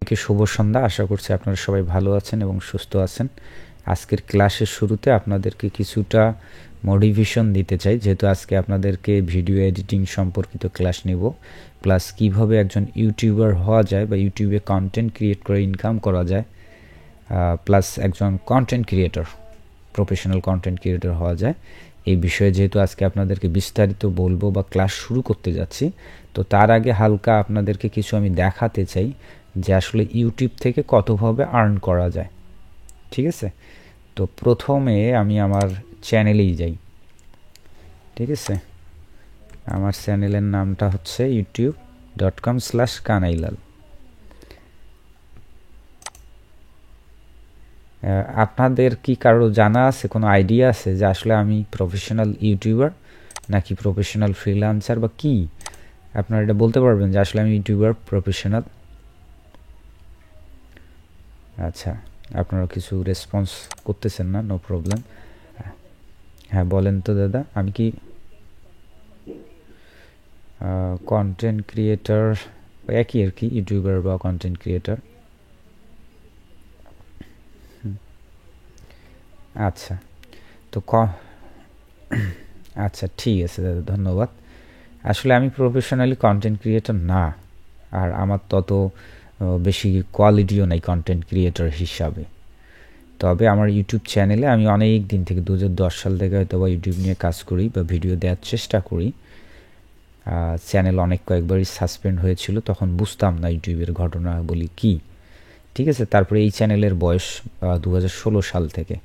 শুভ সন্ধ্যা। আশা করছি আপনারা সবাই ভালো আছেন এবং সুস্থ আছেন। আজকের ক্লাসের শুরুতে আপনাদেরকে কিছুটা মোটিভেশন দিতে চাই, যেহেতু আজকে আপনাদেরকে ভিডিও এডিটিং সম্পর্কিত ক্লাস নেব, প্লাস কিভাবে একজন ইউটিউবার হওয়া যায় বা ইউটিউবে কন্টেন্ট ক্রিয়েট করে ইনকাম করা যায়, প্লাস একজন content creator, professional content creator হওয়া যায়। এই বিষয়ে যেহেতু আজকে আপনাদেরকে বিস্তারিত বলবো বা ক্লাস শুরু করতে যাচ্ছি, তো তার আগে হালকা আপনাদেরকে কিছু আমি দেখাতে চাই যে আসলে ইউটিউব থেকে কতভাবে আর্ন করা যায়। ঠিক আছে, তো প্রথমে আমি আমার চ্যানেলেই যাই। ঠিক আছে, আমার চ্যানেলের নামটা হচ্ছে youtube.com/কানাইলাল। আপনাদের কি কারো জানা আছে, কোনো আইডিয়া আছে যে আসলে আমি প্রফেশনাল ইউটিউবার নাকি প্রফেশনাল ফ্রিল্যান্সার বা কি? আপনারা এটা বলতে পারবেন যে আসলে আমি ইউটিউবার প্রফেশনাল? আচ্ছা, আপনারা কিছু রেসপন্স করতেছেন না, নো প্রবলেম। হ্যাঁ বলেন তো দাদা, আমি কি কন্টেন্ট ক্রিয়েটর একই আর কি, ইউটিউবার বা কন্টেন্ট ক্রিয়েটর? আচ্ছা, তো আচ্ছা ঠিক আছে দাদা, ধন্যবাদ। আসলে আমি প্রফেশনালি কন্টেন্ট ক্রিয়েটর না, আর আমার তত বেশি কোয়ালিটিও নাই কন্টেন্ট ক্রিয়েটর হিসাবে। তবে আমার ইউটিউব চ্যানেলে আমি অনেক দিন থেকে 2010 সাল থেকে হয়তো বা ইউটিউব নিয়ে কাজ করি বা ভিডিও দেওয়ার চেষ্টা করি। চ্যানেল অনেক কয়েকবারই সাসপেন্ড হয়েছিল, তখন বুঝতাম না ইউটিউবের ঘটনা বলি কি। ঠিক আছে, তারপরে এই চ্যানেলের বয়স 2016 সাল থেকে।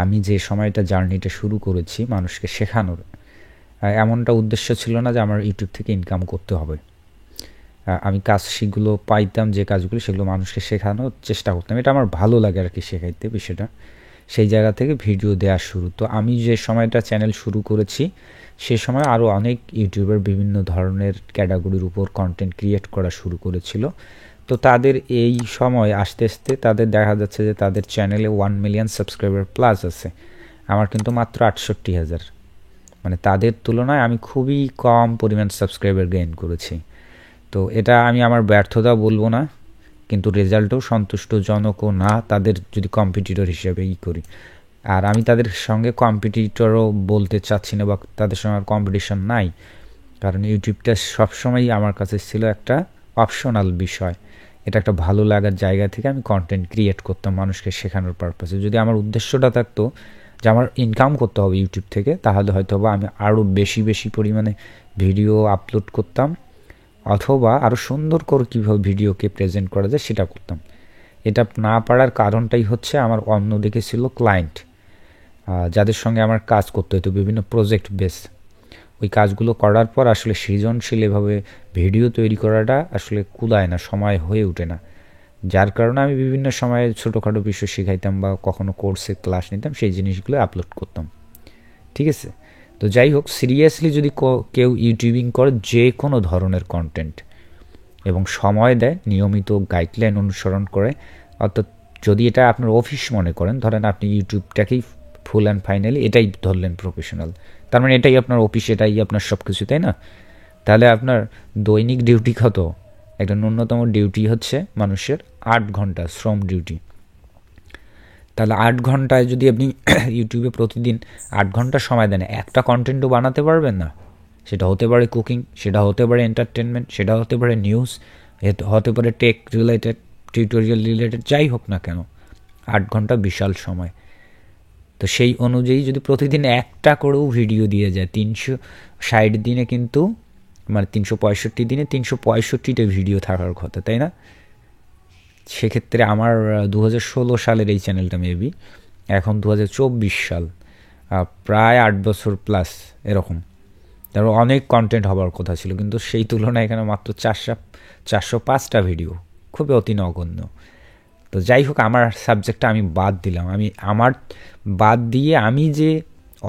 আমি যে সময়টা জার্নিটা শুরু করেছি মানুষকে শেখানোর, এমনটা উদ্দেশ্য ছিল না যে আমার ইউটিউব থেকে ইনকাম করতে হবে। আমি কাজ সেগুলো পাইতাম, যে কাজগুলো সেগুলো মানুষকে শেখানোর চেষ্টা করতাম, এটা আমার ভালো লাগে আর কি শেখাইতে বিষয়টা। সেই জায়গা থেকে ভিডিও দেওয়া শুরু। তো আমি যে সময়টা চ্যানেল শুরু করেছি সে সময় আরও অনেক ইউটিউবার বিভিন্ন ধরনের ক্যাটাগরির উপর কন্টেন্ট ক্রিয়েট করা শুরু করেছিল। তো তাদের এই সময় আস্তে আস্তে তাদের দেখা যাচ্ছে যে তাদের চ্যানেলে 1 মিলিয়ন সাবস্ক্রাইবার প্লাস আছে। আমার কিন্তু মাত্র 68,000, মানে তাদের তুলনায় আমি খুবই কম পরিমাণ সাবস্ক্রাইবার গেইন করেছি। তো এটা আমি আমার ব্যর্থতা বলবো না, কিন্তু রেজাল্টও সন্তুষ্টজনকও না তাদের যদি কম্পিটিটর হিসেবে করি। আর আমি তাদের সঙ্গে কম্পিটিটরও বলতে চাচ্ছি না বা তাদের সঙ্গে কম্পিটিশন নাই, কারণ ইউটিউবটা সবসময়ই আমার কাছে ছিল একটা অপশনাল বিষয়। এটা একটা ভালো লাগার জায়গা থেকে আমি কন্টেন্ট ক্রিয়েট করতাম মানুষকে শেখানোর পারপাসে। যদি আমার উদ্দেশ্যটা থাকতো যে আমার ইনকাম করতে হবে ইউটিউব থেকে, তাহলে হয়তো বা আমি আরও বেশি বেশি পরিমাণে ভিডিও আপলোড করতাম, অথবা আরও সুন্দর করে কীভাবে ভিডিওকে প্রেজেন্ট করা যায় সেটা করতাম। এটা না পারার কারণটাই হচ্ছে আমার অন্যদিকে ছিল ক্লায়েন্ট, যাদের সঙ্গে আমার কাজ করতে হতো বিভিন্ন প্রজেক্ট বেস। ওই কাজগুলো করার পর আসলে সৃজনশীল এভাবে ভিডিও তৈরি করাটা আসলে কুলায় না, সময় হয়ে ওঠে না। যার কারণে আমি বিভিন্ন সময়ে ছোটোখাটো বিষয় শেখাইতাম বা কখনো কোর্সে ক্লাস নিতাম, সেই জিনিসগুলো আপলোড করতাম। ঠিক আছে, তো যাই হোক, সিরিয়াসলি যদি কেউ ইউটিউবিং করে যে কোনো ধরনের কন্টেন্ট এবং সময় দেয়, নিয়মিত গাইডলাইন অনুসরণ করে, অর্থাৎ যদি এটা আপনার অফিস মনে করেন, ধরেন আপনি ইউটিউবটাকেই ফুল অ্যান্ড ফাইনালি এটাই ধরলেন প্রফেশনাল, তার মানে এটাই আপনার অফিস, এটাই আপনার সব কিছু, তাই না? তাহলে আপনার দৈনিক ডিউটি কত? একটা ন্যূনতম ডিউটি হচ্ছে মানুষের 8 ঘন্টা শ্রম ডিউটি। তাহলে 8 ঘন্টায় যদি আপনি ইউটিউবে প্রতিদিন 8 ঘন্টা সময় দেন, একটা কন্টেন্টও বানাতে পারবেন না। সেটা হতে পারে কুকিং, সেটা হতে পারে এন্টারটেনমেন্ট, সেটা হতে পারে নিউজ, হতে পারে টেক রিলেটেড, টিউটোরিয়াল রিলেটেড, যাই হোক না কেন, 8 ঘন্টা বিশাল সময়। তো সেই অনুযায়ী যদি প্রতিদিন একটা করেও ভিডিও দিয়ে যায়, 360 দিনে কিন্তু, মানে 365 দিনে 365টা ভিডিও থাকার কথা, তাই না? সেক্ষেত্রে আমার 2016 সালের এই চ্যানেলটা মেবি, এখন 2024 সাল, প্রায় 8 বছর প্লাস এরকম। তারপর অনেক কন্টেন্ট হবার কথা ছিল, কিন্তু সেই তুলনায় এখানে মাত্র 405টা ভিডিও, খুবই অতি নগণ্য। তো যাই হোক, আমার সাবজেক্টটা আমি বাদ দিলাম। আমার বাদ দিয়ে আমি যে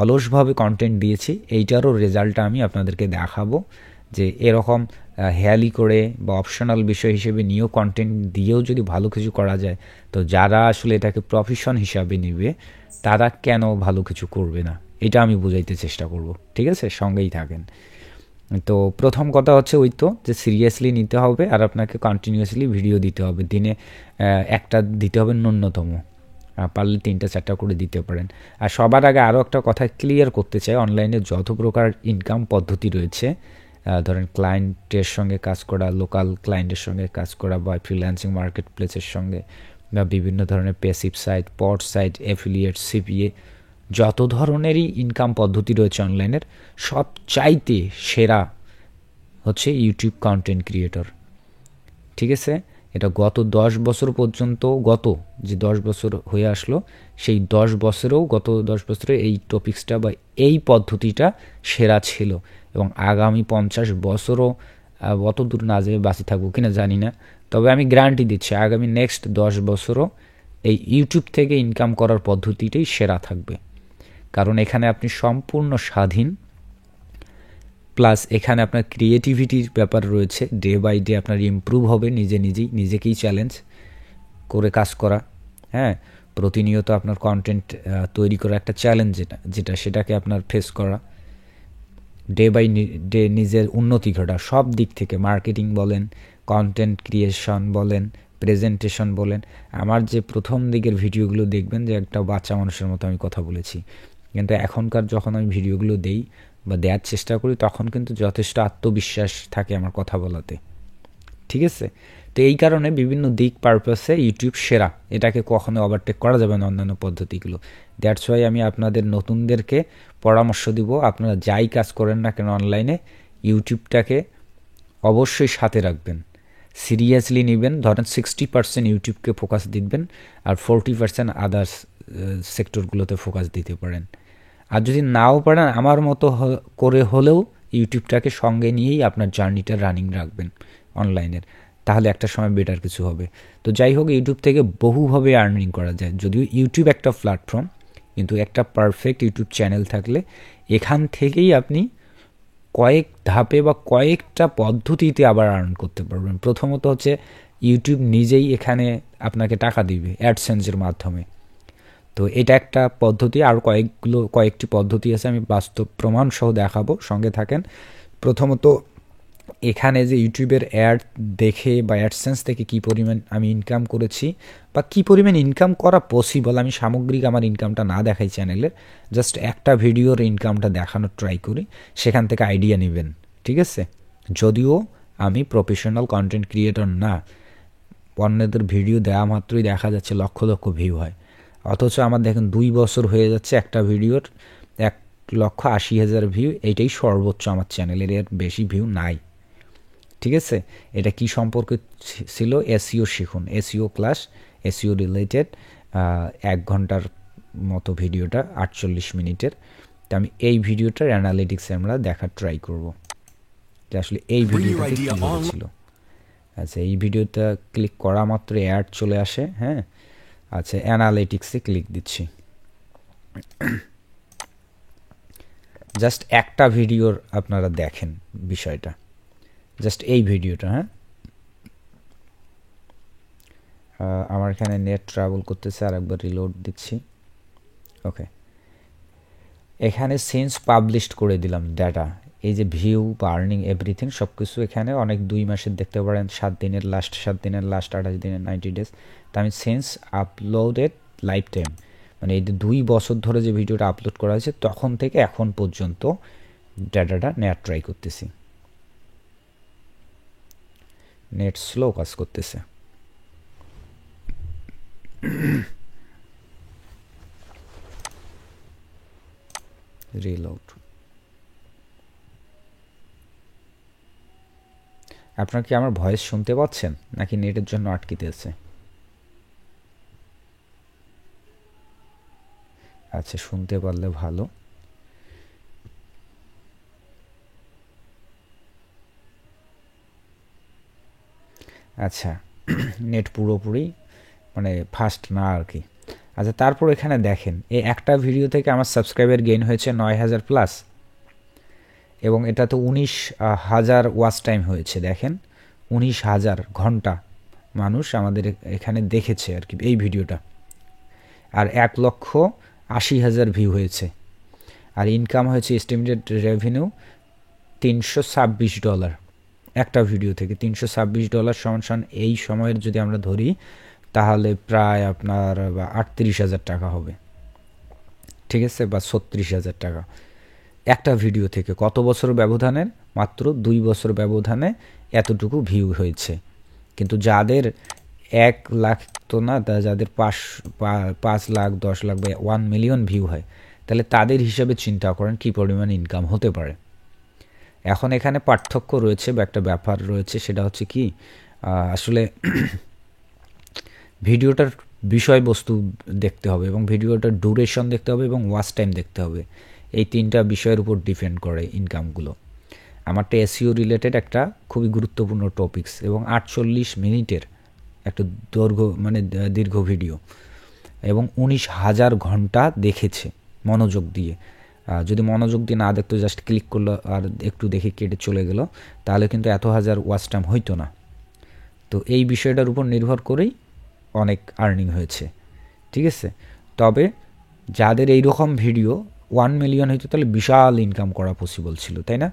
অলসভাবে কন্টেন্ট দিয়েছি এইটারও রেজাল্টটা আমি আপনাদেরকে দেখাবো, যে এরকম হেয়ালি করে বা অপশনাল বিষয় হিসেবে নিয়েও কন্টেন্ট দিয়েও যদি ভালো কিছু করা যায়, তো যারা আসলে এটাকে প্রফেশন হিসাবে নেবে তারা কেন ভালো কিছু করবে না, এটা আমি বুঝাইতে চেষ্টা করব। ঠিক আছে, সঙ্গেই থাকেন। তো প্রথম কথা হচ্ছে ওই তো যে সিরিয়াসলি নিতে হবে আর আপনাকে কন্টিনিউয়াসলি ভিডিও দিতে হবে, দিনে একটা দিতে হবে ন্যূনতম, পারলে 3-4টা করে দিতে পারেন। আর সবার আগে আরও একটা কথা ক্লিয়ার করতে চাই, অনলাইনে যত প্রকার ইনকাম পদ্ধতি রয়েছে, ধরেন ক্লায়েন্টের সঙ্গে কাজ করা, লোকাল ক্লায়েন্টের সঙ্গে কাজ করা, বা ফ্রিল্যান্সিং মার্কেট প্লেসের সঙ্গে, বা বিভিন্ন ধরনের প্যাসিভ সাইট, পড সাইট, অ্যাফিলিয়েট, সিপিএ, যত ধরনেরই ইনকাম পদ্ধতি রয়েছে অনলাইনের, সব চাইতে সেরা হচ্ছে ইউটিউব কন্টেন্ট ক্রিয়েটর। ঠিক আছে, এটা গত 10 বছর পর্যন্ত, গত যে 10 বছর হয়ে আসলো, সেই 10 বছরেও, গত 10 বছরে এই টপিক্সটা বা এই পদ্ধতিটা সেরা ছিল, এবং আগামী 50 বছরও অত দূর না যেয়ে বাঁচি থাকবো কিনা জানি না, তবে আমি গ্যারান্টি দিচ্ছি আগামী নেক্সট 10 বছরও এই ইউটিউব থেকে ইনকাম করার পদ্ধতিটাই সেরা থাকবে। কারণ এখানে আপনি সম্পূর্ণ স্বাধীন, প্লাস এখানে আপনার ক্রিয়েটিভিটির ব্যাপার রয়েছে, ডে বাই ডে আপনার ইমপ্রুভ হবে, নিজেকেই চ্যালেঞ্জ করে কাজ করা। হ্যাঁ, প্রতিনিয়ত আপনার কন্টেন্ট তৈরি করা একটা চ্যালেঞ্জ, সেটাকে আপনার ফেস করা, ডে বাই ডে নিজের উন্নতি ঘটা সব দিক থেকে, মার্কেটিং বলেন, কন্টেন্ট ক্রিয়েশন বলেন, প্রেজেন্টেশন বলেন। আমার যে প্রথম দিকের ভিডিওগুলো দেখবেন যে একটা বাচ্চা মানুষের মতো আমি কথা বলেছি, কিন্তু এখনকার যখন আমি ভিডিওগুলো দেই বা দেওয়ার চেষ্টা করি, তখন কিন্তু যথেষ্ট আত্মবিশ্বাস থাকে আমার কথা বলাতে। ঠিক আছে, তো এই কারণে বিভিন্ন দিক পারপাসে ইউটিউব সেরা, এটাকে কখনো ওভারটেক করা যাবে না অন্যান্য পদ্ধতিগুলো। দ্যাটস ওয়াই আমি আপনাদের নতুনদেরকে পরামর্শ দিব, আপনারা যাই কাজ করেন না কেন অনলাইনে, ইউটিউবটাকে অবশ্যই সাথে রাখবেন, সিরিয়াসলি নেবেন। ধরেন 60% ইউটিউবকে ফোকাস দিবেন, আর 40% আদার্স সেক্টরগুলোতে ফোকাস দিতে পারেন। আর যদি নাও পারেন, আমার মতো করে হলেও ইউটিউবটাকে সঙ্গে নিয়েই আপনার জার্নিটা রানিং রাখবেন অনলাইনের, তাহলে একটা সময় বেটার কিছু হবে। তো যাই হোক, ইউটিউব থেকে বহুভাবে আর্নিং করা যায়, যদিও ইউটিউব একটা প্ল্যাটফর্ম, কিন্তু একটা পারফেক্ট ইউটিউব চ্যানেল থাকলে এখান থেকেই আপনি কয়েক ধাপে বা কয়েকটা পদ্ধতিতে আবার আর্ন করতে পারবেন। প্রথমত হচ্ছে ইউটিউব নিজেই এখানে আপনাকে টাকা দিবে অ্যাডসেন্সের মাধ্যমে, তো এটা একটা পদ্ধতি। আর কয়েকটি পদ্ধতি আছে, আমি বাস্তব প্রমাণ সহ দেখাবো, সঙ্গে থাকেন। প্রথমত, এখানে যে ইউটিউবের অ্যাড দেখে বা অ্যাডসেন্স থেকে কী পরিমাণ আমি ইনকাম করেছি বা কী পরিমাণ ইনকাম করা পসিবল, আমি সামগ্রিক আমার ইনকামটা না দেখাই চ্যানেলের, জাস্ট একটা ভিডিওর ইনকামটা দেখানোর ট্রাই করি, সেখান থেকে আইডিয়া নেবেন। ঠিক আছে, যদিও আমি প্রফেশনাল কন্টেন্ট ক্রিয়েটর না, অন্যদের ভিডিও দেওয়া মাত্রই দেখা যাচ্ছে লক্ষ লক্ষ ভিউ হয়, অথচ আমার দেখেন 2 বছর হয়ে যাচ্ছে একটা ভিডিওর 1,80,000 ভিউ, এইটাই সর্বোচ্চ আমার চ্যানেলের, এর বেশি ভিউ নাই। ঠিক আছে, এটা কি সম্পর্কে ছিল? এসইও শিখুন, এসইও ক্লাস, এসইও রিলেটেড 1 ঘন্টার মতো ভিডিওটা, 48 মিনিটের। তো আমি এই ভিডিওটার অ্যানালিটিক্সে আমরা দেখার ট্রাই করব যে আসলে এই ভিডিওটাতে কী হয়েছিল। আচ্ছা, এই ভিডিওটা ক্লিক করা মাত্র অ্যাড চলে আসে। হ্যাঁ, আচ্ছা, অ্যানালিটিক্সে ক্লিক দিচ্ছি। জাস্ট একটা ভিডিওর আপনারা দেখেন বিষয়টা, জাস্ট এই ভিডিওটা। হ্যাঁ, আমার এখানে নেট ট্রাভেল করতেছে, আর একবার রিলোড দিচ্ছি। ওকে, এখানে সিন্স পাবলিশড করে দিলাম ডাটা, এই যে ভিউ বা আর্নিং এভরিথিং সব কিছু এখানে অনেক 2 মাসের দেখতে পারেন, 7 দিনের লাস্ট, 28 দিনের, 90 ডেজ। তো আমি সিন্স আপলোডেড লাইফ টাইম, মানে এই 2 বছর ধরে যে ভিডিওটা আপলোড করা হয়েছে তখন থেকে এখন পর্যন্ত ডাটাটা নেওয়ার ট্রাই করতেছি। নেট স্লো কাজ করতেছে। রিলোড। আপনারা কি আমার ভয়েস শুনতে পাচ্ছেন নাকি নেটের জন্য আটকিতেছে? আচ্ছা, শুনতে পারলে ভালো। আচ্ছা, নেট পুরোপুরি মানে ফাস্ট না আর কি। আচ্ছা, তারপর এখানে দেখেন এই একটা ভিডিও থেকে আমার সাবস্ক্রাইবার গেইন হয়েছে 9,000 প্লাস, এবং এটা তো 19,000 ওয়াচ টাইম হয়েছে। দেখেন 19,000 ঘন্টা মানুষ আমাদের এখানে দেখেছে আর কি এই ভিডিওটা, আর 1,80,000 ভিউ হয়েছে। আর ইনকাম হয়েছে এস্টিমেটেড রেভিনিউ $326 একটা ভিডিও থেকে। $326 সমান সমান এই সময়ের যদি আমরা ধরি তাহলে প্রায় আপনার 38,000 টাকা হবে, ঠিক আছে, বা 36,000 টাকা একটা ভিডিও থেকে। কত বছর ব্যবধানের? মাত্র 2 বছর ব্যবধানে এতটুকু ভিউ হয়েছে। কিন্তু যাদের 1 লাখ তো না, যাদের 5 লাখ 10 লাখ বা 1 মিলিয়ন ভিউ হয়, তাহলে তাদের হিসাবে চিন্তা করেন কী পরিমাণ ইনকাম হতে পারে। এখন এখানে পার্থক্য রয়েছে বা একটা ব্যাপার রয়েছে, সেটা হচ্ছে কি আসলে ভিডিওটার বিষয়বস্তু দেখতে হবে এবং ভিডিওটার ডিউরেশন দেখতে হবে এবং ওয়াচ টাইম দেখতে হবে। এই 3টা বিষয়ের উপর ডিপেন্ড করে ইনকামগুলো। আমারটা এসইও রিলেটেড একটা খুবই গুরুত্বপূর্ণ টপিকস এবং 48 মিনিটের একটা দীর্ঘ ভিডিও এবং 19,000 ঘন্টা দেখেছে মনোযোগ দিয়ে। যদি মনোযোগ দিয়ে না দেখতো, জাস্ট ক্লিক করলো আর একটু দেখে কেটে চলে গেল, তাহলে কিন্তু এত হাজার ওয়াচ টাইম হইতো না। তো এই বিষয়টার উপর নির্ভর করেই অনেক আর্নিং হয়েছে, ঠিক আছে। তবে যাদের এইরকম ভিডিও 1 মিলিয়ন হইতো তাহলে বিশাল ইনকাম করা পসিবল ছিল, তাই না?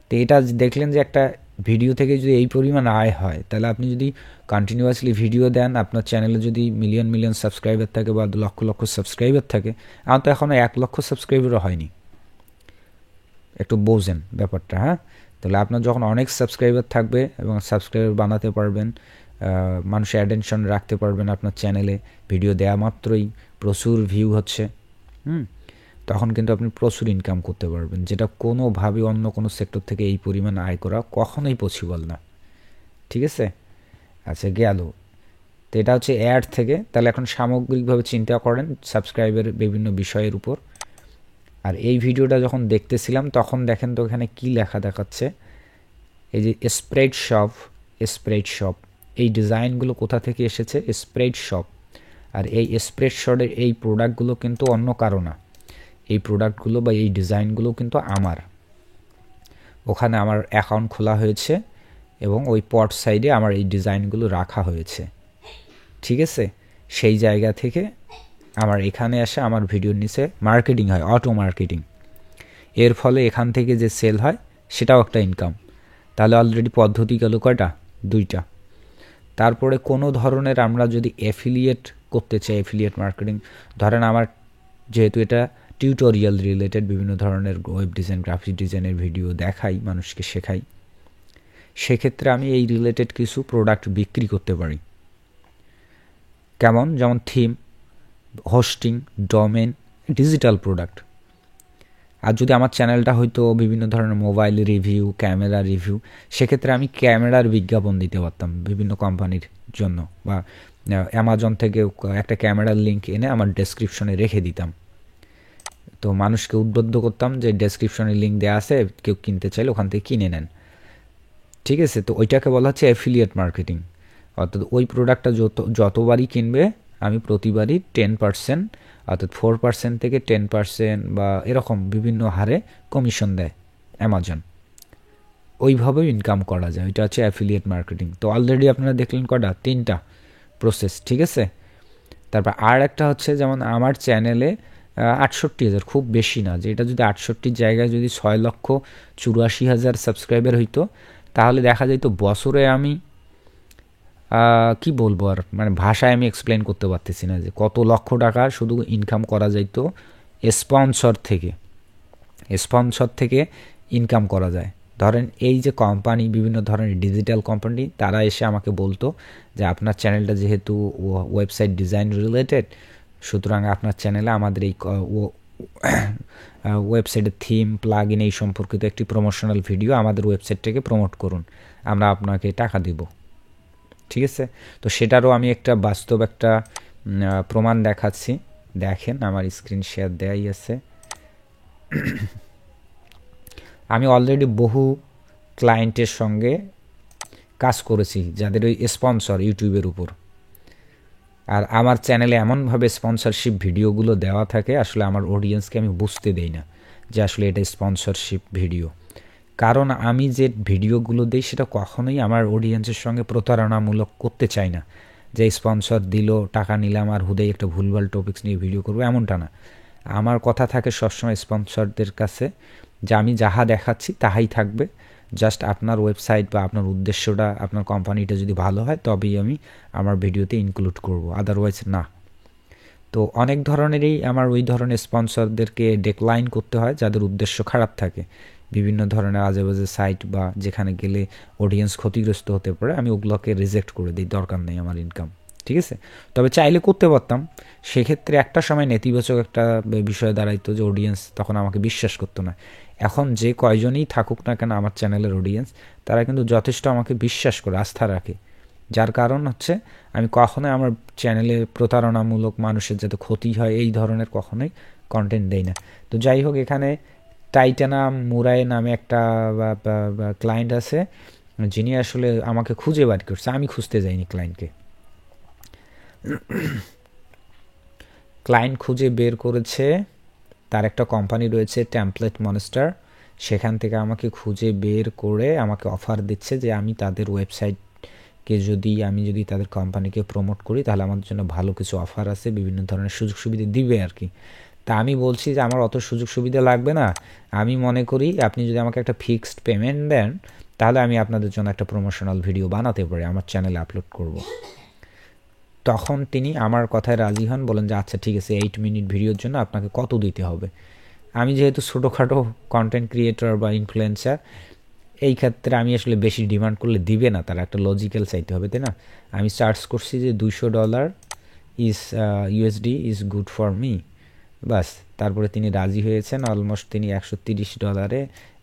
তো এটা দেখলেন যে একটা ভিডিও থেকে যদি এই পরিমাণ আয় হয়, তাহলে আপনি যদি কন্টিনিউয়াসলি ভিডিও দেন, আপনার চ্যানেলে যদি মিলিয়ন মিলিয়ন সাবস্ক্রাইবার থাকে বা লক্ষ লক্ষ সাবস্ক্রাইবার থাকে, আমার তো এখনও 1 লক্ষ সাবস্ক্রাইবারও হয়নি, একটু বোঝেন ব্যাপারটা, হ্যাঁ। তাহলে আপনার যখন অনেক সাবস্ক্রাইবার থাকবে এবং সাবস্ক্রাইবার বানাতে পারবেন, মানুষের অ্যাটেনশন রাখতে পারবেন আপনার চ্যানেলে, ভিডিও দেওয়া মাত্রই প্রচুর ভিউ হচ্ছে, তখন কিন্তু আপনি প্রচুর ইনকাম করতে পারবেন, যেটা কোনোভাবে অন্য কোনো সেক্টর থেকে এই পরিমাণ আয় করা কখনোই পসিবল না, ঠিক আছে। আচ্ছা, গেল। তো এটা হচ্ছে অ্যাড থেকে। তাহলে এখন সামগ্রিকভাবে চিন্তা করেন সাবস্ক্রাইবের বিভিন্ন বিষয়ের উপর। আর এই ভিডিওটা যখন দেখতেছিলাম তখন দেখেন তো এখানে কী লেখা দেখাচ্ছে, এই যে স্প্রেডশপ, এই ডিজাইনগুলো কোথা থেকে এসেছে? স্প্রেডশপ। আর এই স্প্রেডশপের এই প্রোডাক্টগুলো কিন্তু অন্য কারো না, এই প্রোডাক্টগুলো বা এই ডিজাইনগুলো কিন্তু আমার। ওখানে আমার অ্যাকাউন্ট খোলা হয়েছে এবং ওই পট সাইডে আমার এই ডিজাইনগুলো রাখা হয়েছে, ঠিক আছে। সেই জায়গা থেকে আমার এখানে আসে আমার ভিডিওর নিচে মার্কেটিং হয়, অটো মার্কেটিং। এর ফলে এখান থেকে যে সেল হয় সেটাও একটা ইনকাম। তাহলে অলরেডি পদ্ধতি গেল কয়টা? 2টা। তারপরে কোনো ধরনের আমরা যদি অ্যাফিলিয়েট করতে চাই, অ্যাফিলিয়েট মার্কেটিং, ধরেন আমার যেহেতু এটা টিউটোরিয়াল রিলেটেড, বিভিন্ন ধরনের ওয়েব ডিজাইন, গ্রাফিক ডিজাইনের ভিডিও দেখাই, মানুষকে শেখাই, সেক্ষেত্রে আমি এই রিলেটেড কিছু প্রোডাক্ট বিক্রি করতে পারি। কেমন? যেমন theme, hosting, domain, digital product. আর যদি আমার চ্যানেলটা হয়তো বিভিন্ন ধরনের মোবাইল রিভিউ, ক্যামেরা রিভিউ, সেক্ষেত্রে আমি ক্যামেরার বিজ্ঞাপন দিতে পারতাম বিভিন্ন কোম্পানির জন্য, বা অ্যামাজন থেকে একটা ক্যামেরার লিঙ্ক এনে আমার ডেসক্রিপশনে রেখে দিতাম। তো মানুষকে উদ্বুদ্ধ করতাম যে ডেসক্রিপশনে লিঙ্ক দেওয়া আছে, কেউ কিনতে চাইলে ওখান থেকে কিনে নেন, ঠিক আছে। তো ওইটাকে বলা হচ্ছে অ্যাফিলিয়েট মার্কেটিং। অর্থাৎ ওই প্রোডাক্টটা যতবারই কিনবে আমি প্রতিবারই 10%, অর্থাৎ 4% থেকে 10% বা এরকম বিভিন্ন হারে কমিশন দেয় অ্যামাজন। ওইভাবেও ইনকাম করা যায়, ওইটা হচ্ছে অ্যাফিলিয়েট মার্কেটিং। তো অলরেডি আপনারা দেখলেন কটা? 3টা প্রসেস, ঠিক আছে। তারপর আর একটা হচ্ছে, যেমন আমার চ্যানেলে 68,000, খুব বেশি না, যে এটা যদি 68 জায়গায় যদি 6,84,000 সাবস্ক্রাইবার হইতো, তাহলে দেখা যাইতো বছরে আমি কি বলবো আর, মানে ভাষায় আমি এক্সপ্লেন করতে পারতেছি না যে কত লক্ষ টাকা শুধু ইনকাম করা যাইতো স্পন্সর থেকে ইনকাম করা যায়। ধরেন এই যে কোম্পানি, বিভিন্ন ধরনের ডিজিটাল কোম্পানি, তারা এসে আমাকে বলতো যে আপনার চ্যানেলটা যেহেতু ওয়েবসাইট ডিজাইন রিলেটেড, সুতরাং আপনার চ্যানেলে আমাদের এই ওয়েবসাইটের থিম, প্লাগ ইন এই সম্পর্কিত একটি প্রমোশনাল ভিডিও আমাদের ওয়েবসাইটটাকে প্রমোট করুন, আমরা আপনাকে টাকা দিব, ঠিক আছে। তো সেটারও আমি একটা বাস্তব একটা প্রমাণ দেখাচ্ছি, দেখেন আমার স্ক্রিন শেয়ার দেয়াই আছে। আমি অলরেডি বহু ক্লায়েন্টের সঙ্গে কাজ করেছি যাদের ওই স্পন্সর ইউটিউবের উপর। আর আমার চ্যানেলে এমনভাবে স্পন্সরশিপ ভিডিওগুলো দেওয়া থাকে, আসলে আমার অডিয়েন্সকে আমি বুঝতে দেই না যে আসলে এটা স্পন্সরশিপ ভিডিও। কারণ আমি যে ভিডিওগুলো দিই সেটা কখনোই আমার অডিয়েন্সের সঙ্গে প্রতারণামূলক করতে চাই না, যে স্পন্সর দিল, টাকা নিলাম আর হুদেই একটা ভুলভাল টপিকস নিয়ে ভিডিও করবো, এমনটা না। আমার কথা থাকে সবসময় স্পন্সরদের কাছে যে আমি যাহা দেখাচ্ছি তাহাই থাকবে, জাস্ট আপনার ওয়েবসাইট বা আপনার উদ্দেশ্যটা, আপনার কোম্পানিটা যদি ভালো হয় তবেই আমি আমার ভিডিওতে ইনক্লুড করব, আদারওয়াইজ না। তো অনেক ধরনেরই আমার ওই ধরনের স্পন্সরদেরকে ডেক্লাইন করতে হয় যাদের উদ্দেশ্য খারাপ থাকে, বিভিন্ন ধরনের আজেবাজে সাইট বা যেখানে গেলে অডিয়েন্স ক্ষতিগ্রস্ত হতে পারে, আমি ওগুলোকে রিজেক্ট করে দিই, দরকার নেই আমার ইনকাম, ঠিক আছে। তবে চাইলে করতে পারতাম, সেক্ষেত্রে একটা সময় নেতিবাচক একটা বিষয় দাঁড়াইতো যে অডিয়েন্স তখন আমাকে বিশ্বাস করতো না। এখন যে কয়জনই থাকুক না কেন আমার চ্যানেলের অডিয়েন্স, তারা কিন্তু যথেষ্ট আমাকে বিশ্বাস করে, আস্থা রাখে, যার কারণ হচ্ছে আমি কখনোই আমার চ্যানেলে প্রতারণামূলক মানুষের যাতে ক্ষতি হয় এই ধরনের কখনোই কন্টেন্ট দেই না। তো যাই হোক, এখানে টাইটানা মুরাই নামে একটা ক্লায়েন্ট আছে যিনি আসলে আমাকে খুঁজে বার করছে, আমি খুঁজতে যাইনি ক্লায়েন্টকে। ক্লায়েন্ট খুঁজে বের করেছে, তার একটা কোম্পানি রয়েছে টেমপ্লেট মনস্টার, সেখান থেকে আমাকে খুঁজে বের করে আমাকে অফার দিচ্ছে যে আমি তাদের ওয়েবসাইটকে আমি যদি তাদের কোম্পানিকে প্রমোট করি তাহলে আমাদের জন্য ভালো কিছু অফার আছে, বিভিন্ন ধরনের সুযোগ সুবিধা দিবে আর কি। তা আমি বলছি যে আমার অত সুযোগ সুবিধা লাগবে না, আমি মনে করি আপনি যদি আমাকে একটা ফিক্সড পেমেন্ট দেন তাহলে আমি আপনাদের জন্য একটা প্রমোশনাল ভিডিও বানাতে পারি, আমার চ্যানেলে আপলোড করব। তখন তিনি আমার কথায় রাজি হন, বলেন যে আচ্ছা ঠিক আছে, 8 মিনিট ভিডিওর জন্য আপনাকে কত দিতে হবে। আমি যেহেতু ছোটোখাটো কন্টেন্ট ক্রিয়েটর বা ইনফ্লুয়েন্সার, এই ক্ষেত্রে আমি আসলে বেশি ডিমান্ড করলে দিবে না, তারা একটা লজিক্যাল চাইতে হবে, তাই না। আমি চার্জ করছি যে $200 is USD is good for me, boss. তারপরে তিনি রাজি হয়েছেন, অলমোস্ট তিনি $130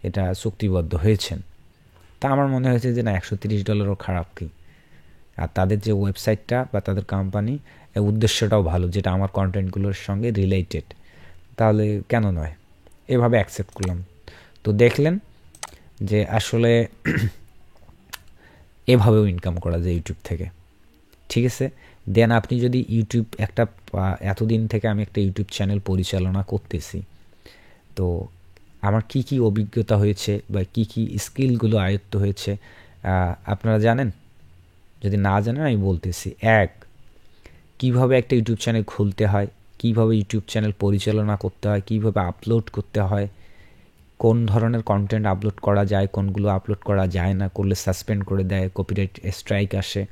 এটা চুক্তিবদ্ধ হয়েছেন। তা আমার মনে হয়েছে যে না, $130 খারাপ কি, আর তাদের যে ওয়েবসাইটটা বা তাদের কোম্পানি উদ্দেশ্যটাও ভালো, যেটা আমার কন্টেন্টগুলোর সঙ্গে রিলেটেড, তাহলে কেন নয়, এভাবে অ্যাকসেপ্ট করলাম। তো দেখলেন যে আসলে এভাবেও ইনকাম করা যায় ইউটিউব থেকে, ঠিক আছে। দেন আপনি যদি ইউটিউব এতদিন থেকে আমি একটা ইউটিউব চ্যানেল পরিচালনা করতেছি, তো আমার কি কি অভিজ্ঞতা হয়েছে বা কি কি স্কিলগুলো আয়ত্ত হয়েছে আপনারা জানেন? যদি না জানেন আমি বলতেছি। কিভাবে একটা ইউটিউব চ্যানেল খুলতে হয়, কিভাবে ইউটিউব চ্যানেল পরিচালনা করতে হয়, কিভাবে আপলোড করতে হয়, কোন ধরনের কন্টেন্ট আপলোড করা যায়, কোনগুলো আপলোড করা যায় না, করলে সাসপেন্ড করে দেয়, কপিরাইট স্ট্রাইক আসে,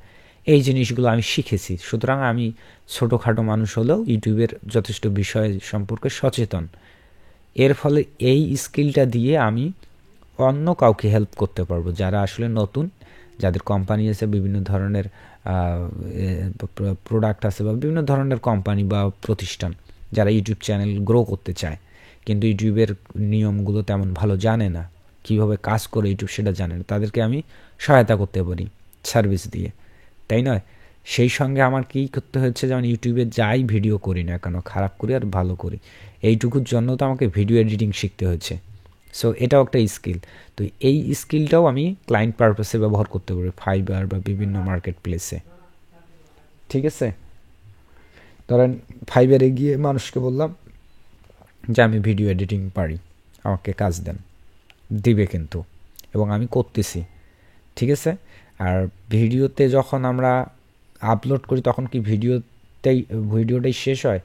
এই জিনিসগুলো আমি শিখেছি। সুতরাং আমি ছোটোখাটো মানুষ হলেও ইউটিউবের যথেষ্ট বিষয় সম্পর্কে সচেতন। এর ফলে এই স্কিলটা দিয়ে আমি অন্য কাউকে হেল্প করতে পারবো যারা আসলে নতুন, যাদের কোম্পানি আছে, বিভিন্ন ধরনের প্রোডাক্ট আছে বা বিভিন্ন ধরনের কোম্পানি বা প্রতিষ্ঠান যারা ইউটিউব চ্যানেল গ্রো করতে চায়, কিন্তু ইউটিউবের নিয়মগুলো তেমন ভালো জানে না, কীভাবে কাজ করে ইউটিউব সেটা জানে না, তাদেরকে আমি সহায়তা করতে পারি সার্ভিস দিয়ে, তাই নয়? সেই সঙ্গে আমার কী করতে হচ্ছে, যেমন ইউটিউবে যাই ভিডিও করি না কেন, খারাপ করি আর ভালো করি, এইটুকুর জন্য তো আমাকে ভিডিও এডিটিং শিখতে হচ্ছে। সো এটাও একটা স্কিল। তো এই স্কিলটাও আমি ক্লায়েন্ট পারপাসে ব্যবহার করতে পারি, ফাইবার বা বিভিন্ন মার্কেট প্লেসে, ঠিক আছে। ধরেন ফাইবারে গিয়ে মানুষকে বললাম যে আমি ভিডিও এডিটিং পারি, আমাকে কাজ দেন, দিবে কিন্তু, এবং আমি করতেছি, ঠিক আছে। আর ভিডিওতে যখন আমরা আপলোড করি তখন কি ভিডিওটাই শেষ হয়?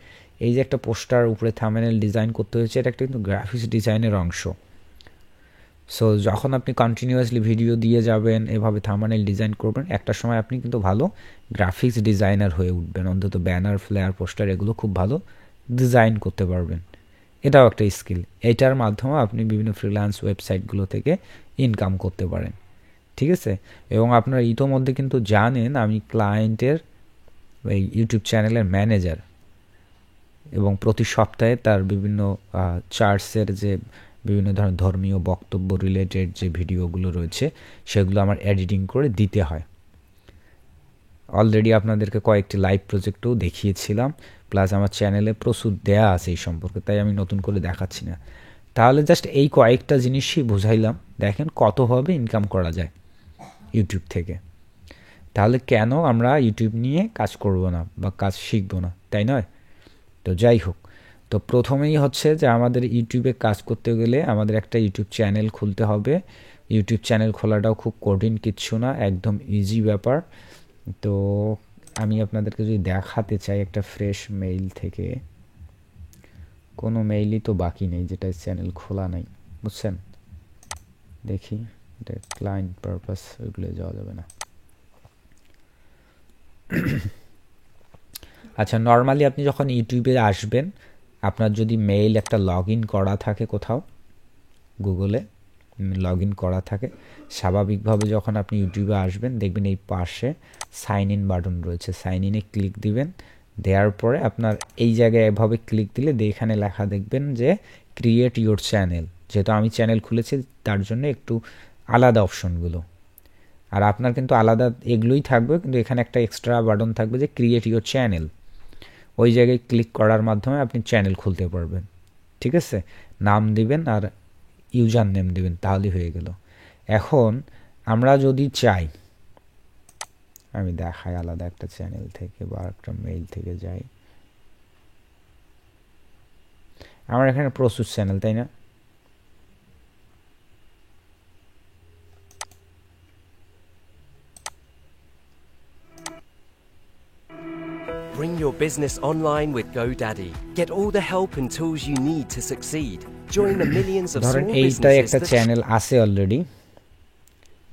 এই যে একটা পোস্টার উপরে থাম্বনেল ডিজাইন করতে হয়েছে, এটা একটা কিন্তু গ্রাফিক্স ডিজাইনের অংশ। সো যখন আপনি কন্টিনিউয়াসলি ভিডিও দিয়ে যাবেন, এভাবে থাম্বনেল ডিজাইন করবেন, একটা সময় আপনি কিন্তু ভালো গ্রাফিক্স ডিজাইনার হয়ে উঠবেন, অন্তত ব্যানার, ফ্লেয়ার, পোস্টার এগুলো খুব ভালো ডিজাইন করতে পারবেন। এটাও একটা স্কিল, এটার মাধ্যমে আপনি বিভিন্ন ফ্রিল্যান্স ওয়েবসাইটগুলো থেকে ইনকাম করতে পারেন, ঠিক আছে। এবং আপনারা ইতোমধ্যে কিন্তু জানেন আমি ক্লায়েন্টের এই ইউটিউব চ্যানেলের ম্যানেজার, এবং প্রতি সপ্তাহে তার বিভিন্ন চার্টসের যে বিভিন্ন ধরনের ধর্মীয় বক্তব্য রিলেটেড যে ভিডিওগুলো রয়েছে সেগুলো আমার এডিটিং করে দিতে হয়। অলরেডি আপনাদেরকে কয়েকটি লাইভ প্রজেক্টও দেখিয়েছিলাম, প্লাস আমার চ্যানেলে প্রচুর দেয়া আছে এই সম্পর্কে, তাই আমি নতুন করে দেখাচ্ছি না। তাহলে জাস্ট এই কয়েকটা জিনিসই বুঝাইলাম, দেখেন কতভাবে ইনকাম করা যায় ইউটিউব থেকে। তাহলে কেন আমরা ইউটিউব নিয়ে কাজ করব না বা কাজ শিখব না, তাই নয়? তো যাই হোক, তো প্রথমেই হচ্ছে যে আমাদের ইউটিউবে কাজ করতে গেলে আমাদের একটা ইউটিউব চ্যানেল খুলতে হবে। ইউটিউব চ্যানেল খোলাটাও খুব কঠিন কিচ্ছু না, একদম ইজি ব্যাপার। তো আমি আপনাদেরকে যদি দেখাতে চাই একটা ফ্রেশ মেইল থেকে, কোনো মেইলই তো বাকি নেই যেটা চ্যানেল খোলা নাই, বুঝছেন? দেখি এটা ক্লায়েন্ট পারপাস, ওইগুলো যাওয়া যাবে না। আচ্ছা, নর্মালি আপনি যখন ইউটিউবে আসবেন, আপনার যদি মেইল একটা লগ ইন করা থাকে কোথাও, গুগলে লগ ইন করা থাকে, স্বাভাবিকভাবে যখন আপনি ইউটিউবে আসবেন দেখবেন এই পাশে সাইন ইন বাটন রয়েছে, সাইন ইনে ক্লিক দিবেন। দেওয়ার পরে আপনার এই জায়গায় এভাবে ক্লিক দিলে এখানে লেখা দেখবেন যে ক্রিয়েট ইউর চ্যানেল। যেহেতু আমি চ্যানেল খুলেছি তার জন্য একটু আলাদা অপশনগুলো, আর আপনার কিন্তু আলাদা এগুলোই থাকবে, কিন্তু এখানে একটা এক্সট্রা বাটন থাকবে যে ক্রিয়েট ইউর চ্যানেল। ওই জায়গায় ক্লিক করার মাধ্যমে আপনি চ্যানেল খুলতে পারবেন। ঠিক আছে, নাম দিবেন আর ইউজার নেম দিবেন, তাহলেই হয়ে গেল। এখন আমরা যদি চাই, আমি দেখাই আলাদা একটা চ্যানেল থেকে বা একটা মেইল থেকে যাই। আমার এখানে প্রস্তুত চ্যানেল, তাই না? Bring your business online with GoDaddy. Get all the help and tools you need to succeed. Join the millions of ধরেন small এইটাই businesses একটা that চ্যানেল আছে অলরেডি,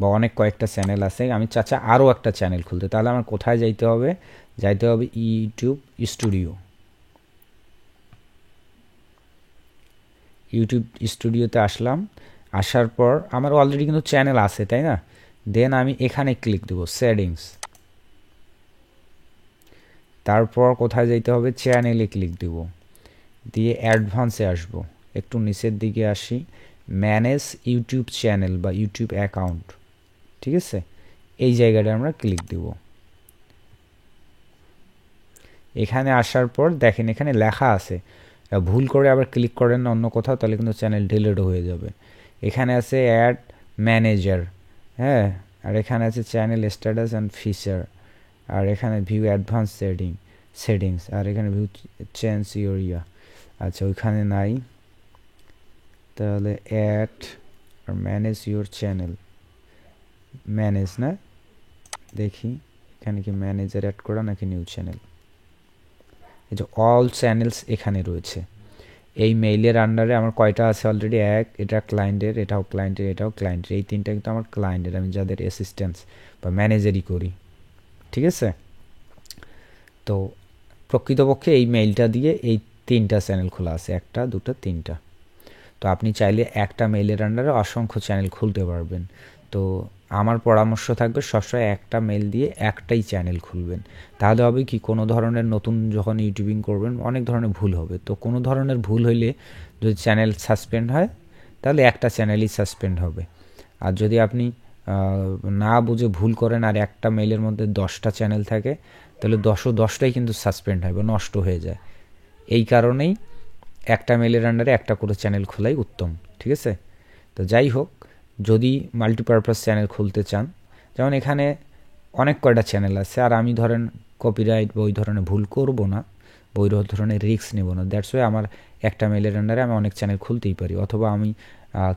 বা অনেক কয়েকটা চ্যানেল আছে, আমি চাচা আরও একটা চ্যানেল খুলতে, তাহলে আমার কোথায় যাইতে হবে? যাইতে হবে ইউটিউব স্টুডিও। ইউটিউব স্টুডিওতে আসলাম, আসার পর আমার অলরেডি কিন্তু চ্যানেল আছে, তাই না? দেন আমি এখানে ক্লিক দেবো সেটিংস, তারপর কোথায় যাইতে হবে? চ্যানেলে ক্লিক দেব, দিয়ে অ্যাডভান্সে আসবো, একটু নিচের দিকে আসি, ম্যানেজ ইউটিউব চ্যানেল বা ইউটিউব অ্যাকাউন্ট। ঠিক আছে, এই জায়গাটা আমরা ক্লিক দেব। এখানে আসার পর দেখেন এখানে লেখা আছে, ভুল করে আবার ক্লিক করেন না অন্য কোথাও, তাহলে কিন্তু চ্যানেল ডিলিটও হয়ে যাবে। এখানে আছে অ্যাড ম্যানেজার, হ্যাঁ, আর এখানে আছে চ্যানেল স্ট্যাটাস অ্যান্ড ফিচার, আর এখানে ভিউ অ্যাডভান্স সেটিংস, আর এখানে ভিউ চেঞ্জ ইউরিয়া। আচ্ছা, ওইখানে নাই, তাহলে add or manage your channel, manage না, দেখি এখানে কি ম্যানেজার অ্যাড করা নাকি নিউ চ্যানেল। এই যে অল চ্যানেলস এখানে রয়েছে। এই মেইলের আন্ডারে আমার কয়টা আছে অলরেডি? এক, এটা ক্লায়েন্টের, এটাও ক্লায়েন্টের, এটাও ক্লায়েন্টের, এই তিনটা কিন্তু আমার ক্লায়েন্টের, আমি যাদের অ্যাসিস্ট্যান্স বা ম্যানেজারই করি। ঠিক আছে, তো প্রকৃতপক্ষে এই মেইলটা দিয়ে এই তিনটা চ্যানেল খোলা আছে, একটা, দুটো, তিনটা। তো আপনি চাইলে একটা মেইলের আন্ডারে অসংখ্য চ্যানেল খুলতে পারবেন। তো আমার পরামর্শ থাকবে সবসময় একটা মেইল দিয়ে একটাই চ্যানেল খুলবেন। তাহলে হবে কি, কোনো ধরনের নতুন যখন ইউটিউবিং করবেন অনেক ধরনের ভুল হবে, তো কোনো ধরনের ভুল হইলে যদি চ্যানেল সাসপেন্ড হয় তাহলে একটা চ্যানেলই সাসপেন্ড হবে। আর যদি আপনি না বুঝে ভুল করেন আর একটা মেইলের মধ্যে 10টা চ্যানেল থাকে, তাহলে 10টাই কিন্তু সাসপেন্ড হয় বা নষ্ট হয়ে যায়। এই কারণেই একটা মেইলের আন্ডারে একটা করে চ্যানেল খোলাই উত্তম। ঠিক আছে, তো যাই হোক, যদি মাল্টিপারপাস চ্যানেল খুলতে চান, যেমন এখানে অনেক কয়টা চ্যানেল আছে, আর আমি ধরেন কপিরাইট বা ওই ধরনের ভুল করব না, বা ওই ধরনের রিস্ক নেব না, দ্যাটস ওয়াই আমার একটা মেইলের আন্ডারে আমি অনেক চ্যানেল খুলতেই পারি। অথবা আমি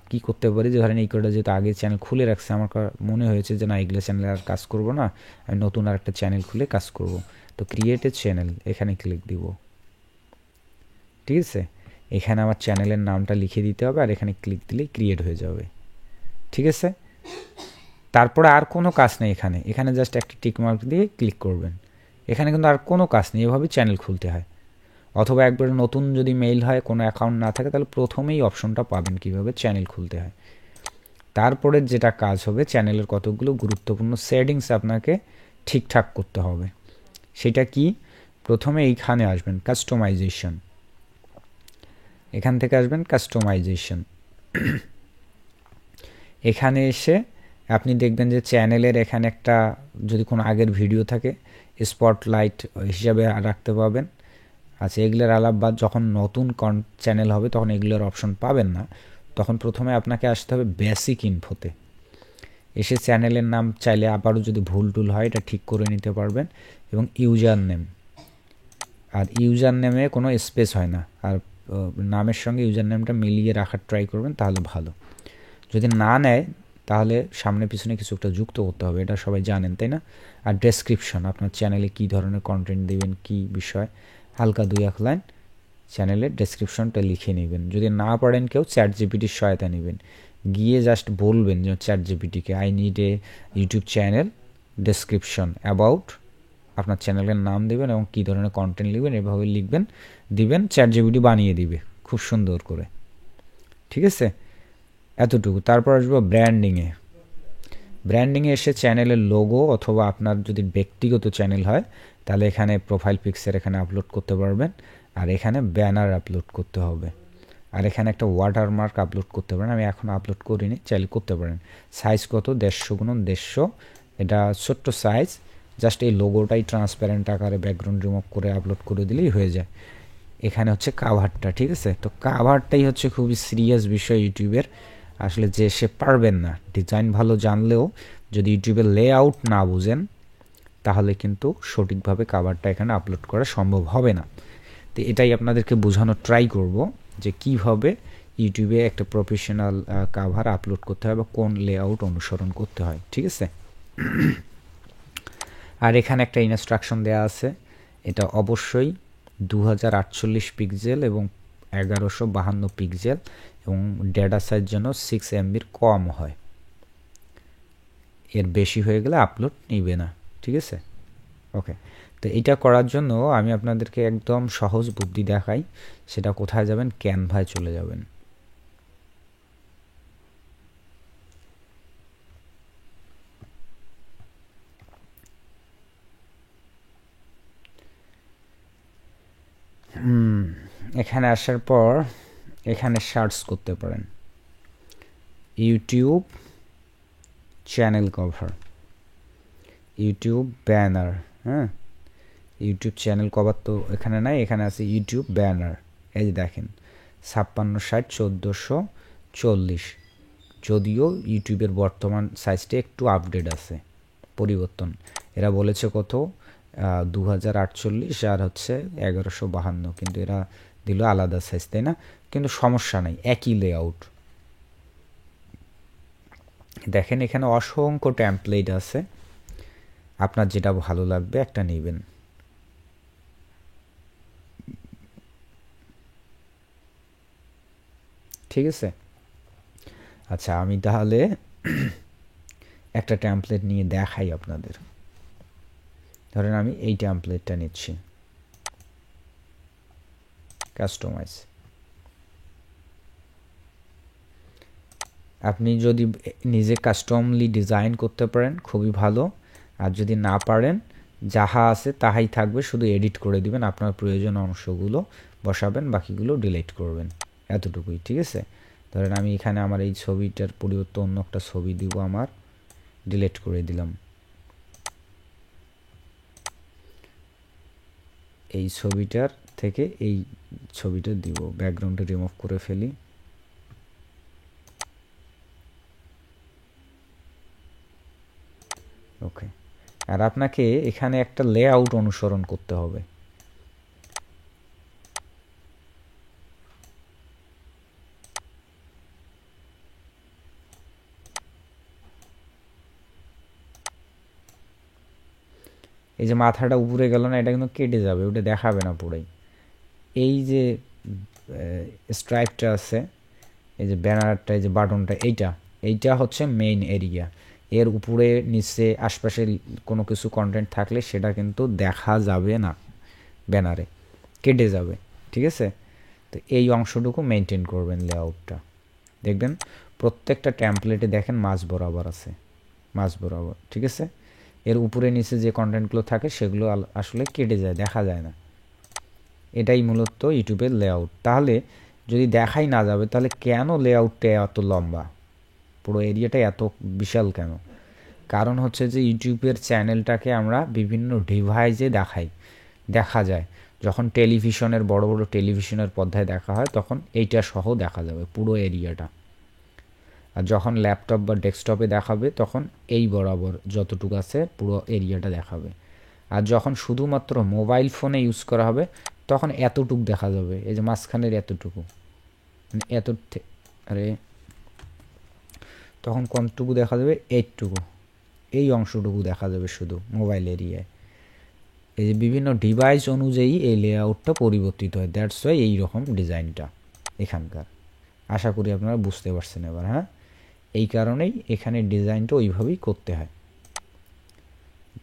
কি করতে পারি, যে ধরেন এই কটা যেহেতু আগে চ্যানেল খুলে রাখছে, আমার মনে হয়েছে যে না এগুলো চ্যানেলে আর কাজ করব না, আমি নতুন আর একটা চ্যানেল খুলে কাজ করব, তো ক্রিয়েট এ চ্যানেল এখানে ক্লিক দিব। ঠিক আছে, এখানে আমার চ্যানেলের নামটা লিখে দিতে হবে, আর এখানে ক্লিক দিলেই ক্রিয়েট হয়ে যাবে। ঠিক আছে, তারপরে আর কোনো কাজ নেই, এখানে জাস্ট একটা টিক মার্ক দিয়ে ক্লিক করবেন। এখানে কিন্তু আর কোনো কাজ নেই, এভাবেই চ্যানেল খুলতে হয়। অথবা একবার নতুন যদি মেইল হয়, কোনো অ্যাকাউন্ট না থাকে, তাহলে প্রথমেই অপশনটা পাবেন কীভাবে চ্যানেল খুলতে হয়। তারপরে যেটা কাজ হবে, চ্যানেলের কতগুলো গুরুত্বপূর্ণ সেটিংস আপনাকে ঠিকঠাক করতে হবে। সেটা কি? প্রথমে এইখানে আসবেন কাস্টমাইজেশন, এখান থেকে আসবেন কাস্টমাইজেশন। এখানে এসে আপনি দেখবেন যে চ্যানেলের এখানে একটা যদি কোনো আগের ভিডিও থাকে স্পটলাইট হিসাবে রাখতে পাবেন। আচ্ছা, এগুলোর আলাপ যখন নতুন চ্যানেল হবে তখন এগুলোর অপশন পাবেন না, তখন প্রথমে আপনাকে আসতে হবে বেসিক ইনফোতে। এসে চ্যানেলের নাম চাইলে আবারও যদি ভুল টুল হয় এটা ঠিক করে নিতে পারবেন, এবং ইউজার নেম, আর ইউজার নেমে কোনো স্পেস হয় না, আর নামের সঙ্গে ইউজার নেমটা মিলিয়ে রাখার ট্রাই করবেন, তাহলে ভালো। যদি না নেয় তাহলে সামনে পিছনে কিছু একটা যুক্ত করতে হবে, এটা সবাই জানেন, তাই না? আর ডেসক্রিপশন, আপনার চ্যানেলে কী ধরনের কন্টেন্ট দেবেন, কী বিষয়, হালকা 2-1 লাইন চ্যানেলের ডেসক্রিপশনটা লিখে নেবেন। যদি না পারেন কেউ চ্যাটজিপিটির সহায়তা নেবেন, গিয়ে জাস্ট বলবেন যে চ্যাটজিপিটিকে I need a YouTube channel description about, আপনার চ্যানেলের নাম দেবেন এবং কী ধরনের কন্টেন্ট লিখবেন এভাবে লিখবেন, দিবেন, চ্যাটজিপিটি বানিয়ে দিবে খুব সুন্দর করে। ঠিক আছে, এতটুকু। তারপর আসবো ব্র্যান্ডিংয়ে। ব্র্যান্ডিংয়ে এসে চ্যানেলের লোগো অথবা আপনার যদি ব্যক্তিগত চ্যানেল হয় তাহলে এখানে প্রোফাইল পিকচার এখানে আপলোড করতে পারবেন, আর এখানে ব্যানার আপলোড করতে হবে, আর এখানে একটা ওয়াটারমার্ক আপলোড করতে পারেন। আমি এখন আপলোড করিনি, চাইলে করতে পারেন। সাইজ কত, 150x150, এটা ছোট্ট সাইজ, জাস্ট এই লোগোটাই ট্রান্সপারেন্ট আকারে ব্যাকগ্রাউন্ড রিমুভ করে আপলোড করে দিলেই হয়ে যায়। এখানে হচ্ছে কাভারটা, ঠিক আছে। তো কাভারটাই হচ্ছে খুবই সিরিয়াস বিষয় ইউটিউবের। আসলে যে সে পারবেন না, ডিজাইন ভালো জানলেও যদি ইউটিউবের লেআউট না বুঝেন তাহলে কিন্তু সঠিকভাবে কাভারটা এখানে আপলোড করা সম্ভব হবে না। তো এটাই আপনাদেরকে বোঝানোর ট্রাই করব যে কিভাবে ইউটিউবে একটা প্রফেশনাল কাভার আপলোড করতে হয় বা কোন লেআউট অনুসরণ করতে হয়, ঠিক আছে। আর এখানে একটা ইনস্ট্রাকশন দেওয়া আছে, এটা অবশ্যই 2048 পিক্সেল এবং 1152 পিক্সেল এবং ডেটা সাইজ যেন 6 MBর কম হয়, এর বেশি হয়ে গেলে আপলোড নিবে না, ঠিক আছে। ওকে, তো এটা করার জন্য আমি আপনাদেরকে একদম সহজ বুদ্ধি দেখাই। সেটা কোথায় যাবেন, ক্যানভায় চলে যাবেন। এখানে আসার পর এখানে সার্চ করতে পারেন YouTube channel cover, YouTube banner. হ্যাঁ, ইউটিউব চ্যানেল কভার তো এখানে নাই, এখানে আছে ইউটিউব ব্যানার। এই যে দেখেন 5660x1440, যদিও ইউটিউবের বর্তমান সাইজটা একটু আপডেট আছে, পরিবর্তন। এরা বলেছে কত 2048 আর হচ্ছে 1152, কিন্তু এরা দিল আলাদা সাইজ, তাই না? কিন্তু সমস্যা নাই, একই লেআউট। দেখেন এখানে অসংখ্য টেমপ্লেট আছে, আপনার যেটা ভালো লাগবে একটা নেবেন। ঠিক আছে, আচ্ছা আমি তাহলে একটা টেমপ্লেট নিয়ে দেখাই আপনাদের। ধরেন আমি এই টেমপ্লেটটা নিচ্ছি, কাস্টমাইজ। আপনি যদি নিজে কাস্টমলি ডিজাইন করতে পারেন খুবই ভালো, আর যদি না পারেন যাহা আছে তাহাই থাকবে, শুধু এডিট করে দিবেন, আপনার প্রয়োজনীয় অংশগুলো বসাবেন, বাকিগুলো ডিলিট করবেন, এতটুকুই, ঠিক আছে। ধরেন আমি এখানে আমার এই ছবিটার পরিবর্তে অন্য একটা ছবি দিব, আমার ডিলিট করে দিলাম। এই ছবিটার থেকে এই ছবিটা দিব, ব্যাকগ্রাউন্ডটা রিমুভ করে ফেলি। ওকে, আর আপনাকে এখানে একটা লেআউট অনুসরণ করতে হবে। এই যে মাথাটা উপরে গেল না, এটা কিন্তু কেটে যাবে, ওটা দেখাবে না পুরাই। এই যে স্ট্রাইপটা আছে, এই যে ব্যানারটা, এই যে বাটনটা, এইটা হচ্ছে মেইন এরিয়া। এর উপরে নিচে আশপাশে কোনো কিছু কন্টেন্ট থাকলে সেটা কিন্তু দেখা যাবে না, ব্যানারে কেটে যাবে, ঠিক আছে। তো এই অংশটুকু মেনটেন করবেন লেআউটটা। দেখবেন প্রত্যেকটা টেমপ্লেটে দেখেন মাঝ বরাবর আছে, মাঝ বরাবর, ঠিক আছে। এর উপরে নিচে যে কন্টেন্টগুলো থাকে সেগুলো আসলে কেটে যায়, দেখা যায় না। এটাই মূলত ইউটিউবের লেআউট। তাহলে যদি দেখাই না যাবে তাহলে কেন লেআউটটা এত লম্বা, পুরো এরিয়াটা এত বিশাল কেন? কারণ হচ্ছে যে ইউটিউবের চ্যানেলটাকে আমরা বিভিন্ন ডিভাইসে দেখা যায়। যখন টেলিভিশনের বড় বড় টেলিভিশনের পর্দায় দেখা হয় তখন এইটা সহ দেখা যাবে পুরো এরিয়াটা, আর যখন ল্যাপটপ বা ডেস্কটপে দেখাবে তখন এই বরাবর যতটুকু আছে পুরো এরিয়াটা দেখাবে। আর যখন শুধুমাত্র মোবাইল ফোনে ইউজ করা হবে তখন এতটুকু দেখা যাবে, এই যে মাঝখানের এতটুকু, এত, আরে তখন কোনটুকু দেখা যাবে, এইটুকু, এই অংশটুকু দেখা যাবে শুধু মোবাইল এরিয়ায়। এই যে বিভিন্ন ডিভাইস অনুযায়ী এই লেআউটটা পরিবর্তিত হয়, দ্যাটস ওয়াই এইরকম ডিজাইনটা এখানকার। আশা করি আপনারা বুঝতে পারছেন এবার। হ্যাঁ, এই কারণেই এখানে ডিজাইনটা ওইভাবেই করতে হয়।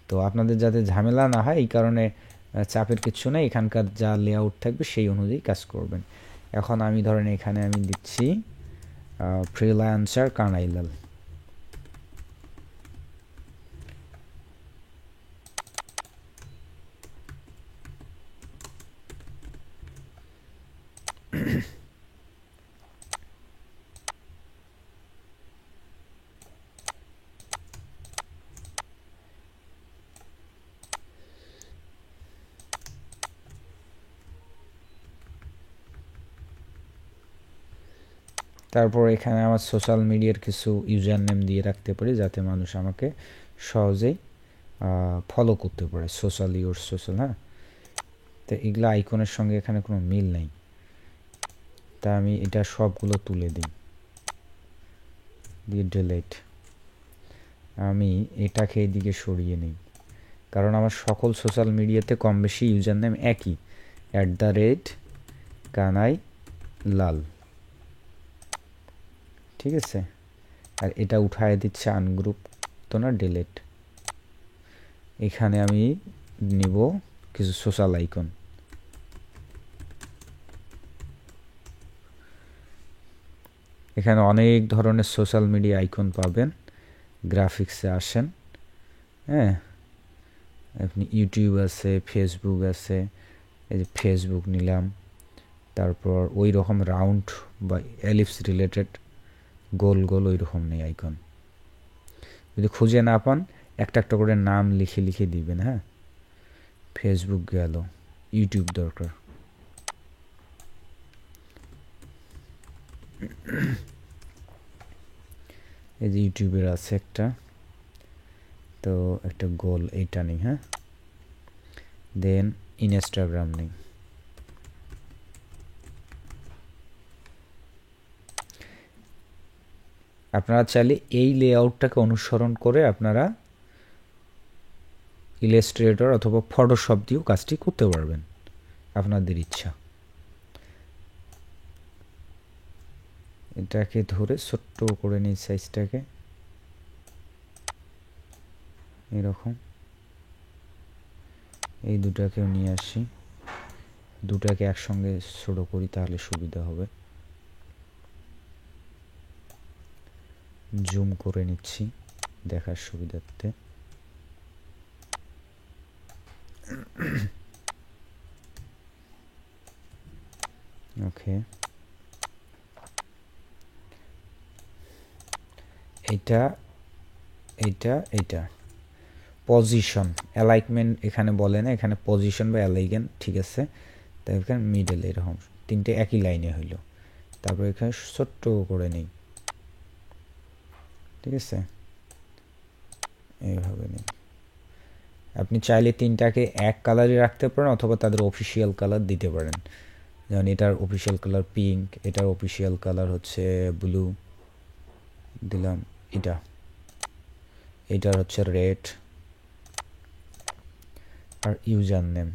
তো আপনাদের যাতে ঝামেলা না হয় এই কারণে চাপের কিছু নেই, এখানকার যা লেআউট থাকবে সেই অনুযায়ী কাজ করবেন। এখন আমি ধরেন এখানে আমি দিচ্ছি ফ্রিল্যান্সার কানাইলাল। তারপর এখানে আমার সোশ্যাল মিডিয়ার কিছু ইউজার নেম দিয়ে রাখতে পারি যাতে মানুষ আমাকে সহজেই ফলো করতে পারে, সোশ্যাল ইউর সোশ্যাল। হ্যাঁ, তো এগুলো আইকনের সঙ্গে এখানে কোনো মিল নেই, তা আমি এটা সবগুলো তুলে দিই, দিয়ে ডিলিট। আমি এটাকে এইদিকে সরিয়ে নিই, কারণ আমার সকল সোশ্যাল মিডিয়াতে কম বেশি ইউজার নেম একই, @কানাইলাল। ঠিক আছে, আর এটা উঠায় দিচ্ছে আনগ্রুপ তো না, ডিলিট। এখানে আমি নিব কিছু সোশ্যাল আইকন। এখানে অনেক ধরনের সোশ্যাল মিডিয়া আইকন পাবেন, গ্রাফিক্সে আসেন। হ্যাঁ, আপনি ইউটিউব আছে, ফেসবুক আছে, এই যে ফেসবুক নিলাম। তারপর ওই রকম রাউন্ড বা এলিপস রিলেটেড গোল গোল ওই রকম নেই আইকন। যদি খুঁজে না পান একটা একটা করে নাম লিখে লিখে দিবেন। হ্যাঁ, ফেসবুক গেল, ইউটিউব দরকার, এই যে ইউটিউবের আছে একটা, তো একটা গোল এইটা নেই। হ্যাঁ, দেন ইনস্টাগ্রাম নেই। আপনারা চাইলে এই লেআউটটাকে অনুসরণ করে আপনারা ইলাস্ট্রেটর অথবা ফটোশপ দিয়েও কাজটি করতে পারবেন, আপনাদের ইচ্ছা। এটাকে ধরে ছোট্ট করে নিই সাইজটাকে, এরকম। এই দুটাকেও নিয়ে আসি, দুটাকে একসঙ্গে ছোট করি তাহলে সুবিধা হবে। জুম করে নিচ্ছি দেখার সুবিধার্থে। ওকে, এইটা এইটা এইটা পজিশন অ্যালাইনমেন্ট এখানে বলে না, এখানে পজিশন বা অ্যালাইগেন। ঠিক আছে, তাই এখানে মিডল এরকম তিনটে একই লাইনে হইল। তারপর এখানে ছোট্ট করে নেই। ঠিক আছে, এইভাবে নেই। আপনি চাইলে তিনটাকে এক কালারই রাখতে পারেন অথবা তাদের অফিসিয়াল কালার দিতে পারেন। যেমন এটার অফিসিয়াল কালার পিঙ্ক, এটার অফিসিয়াল কালার হচ্ছে ব্লু দিলাম, এটার হচ্ছে রেড। আর ইউজার নেম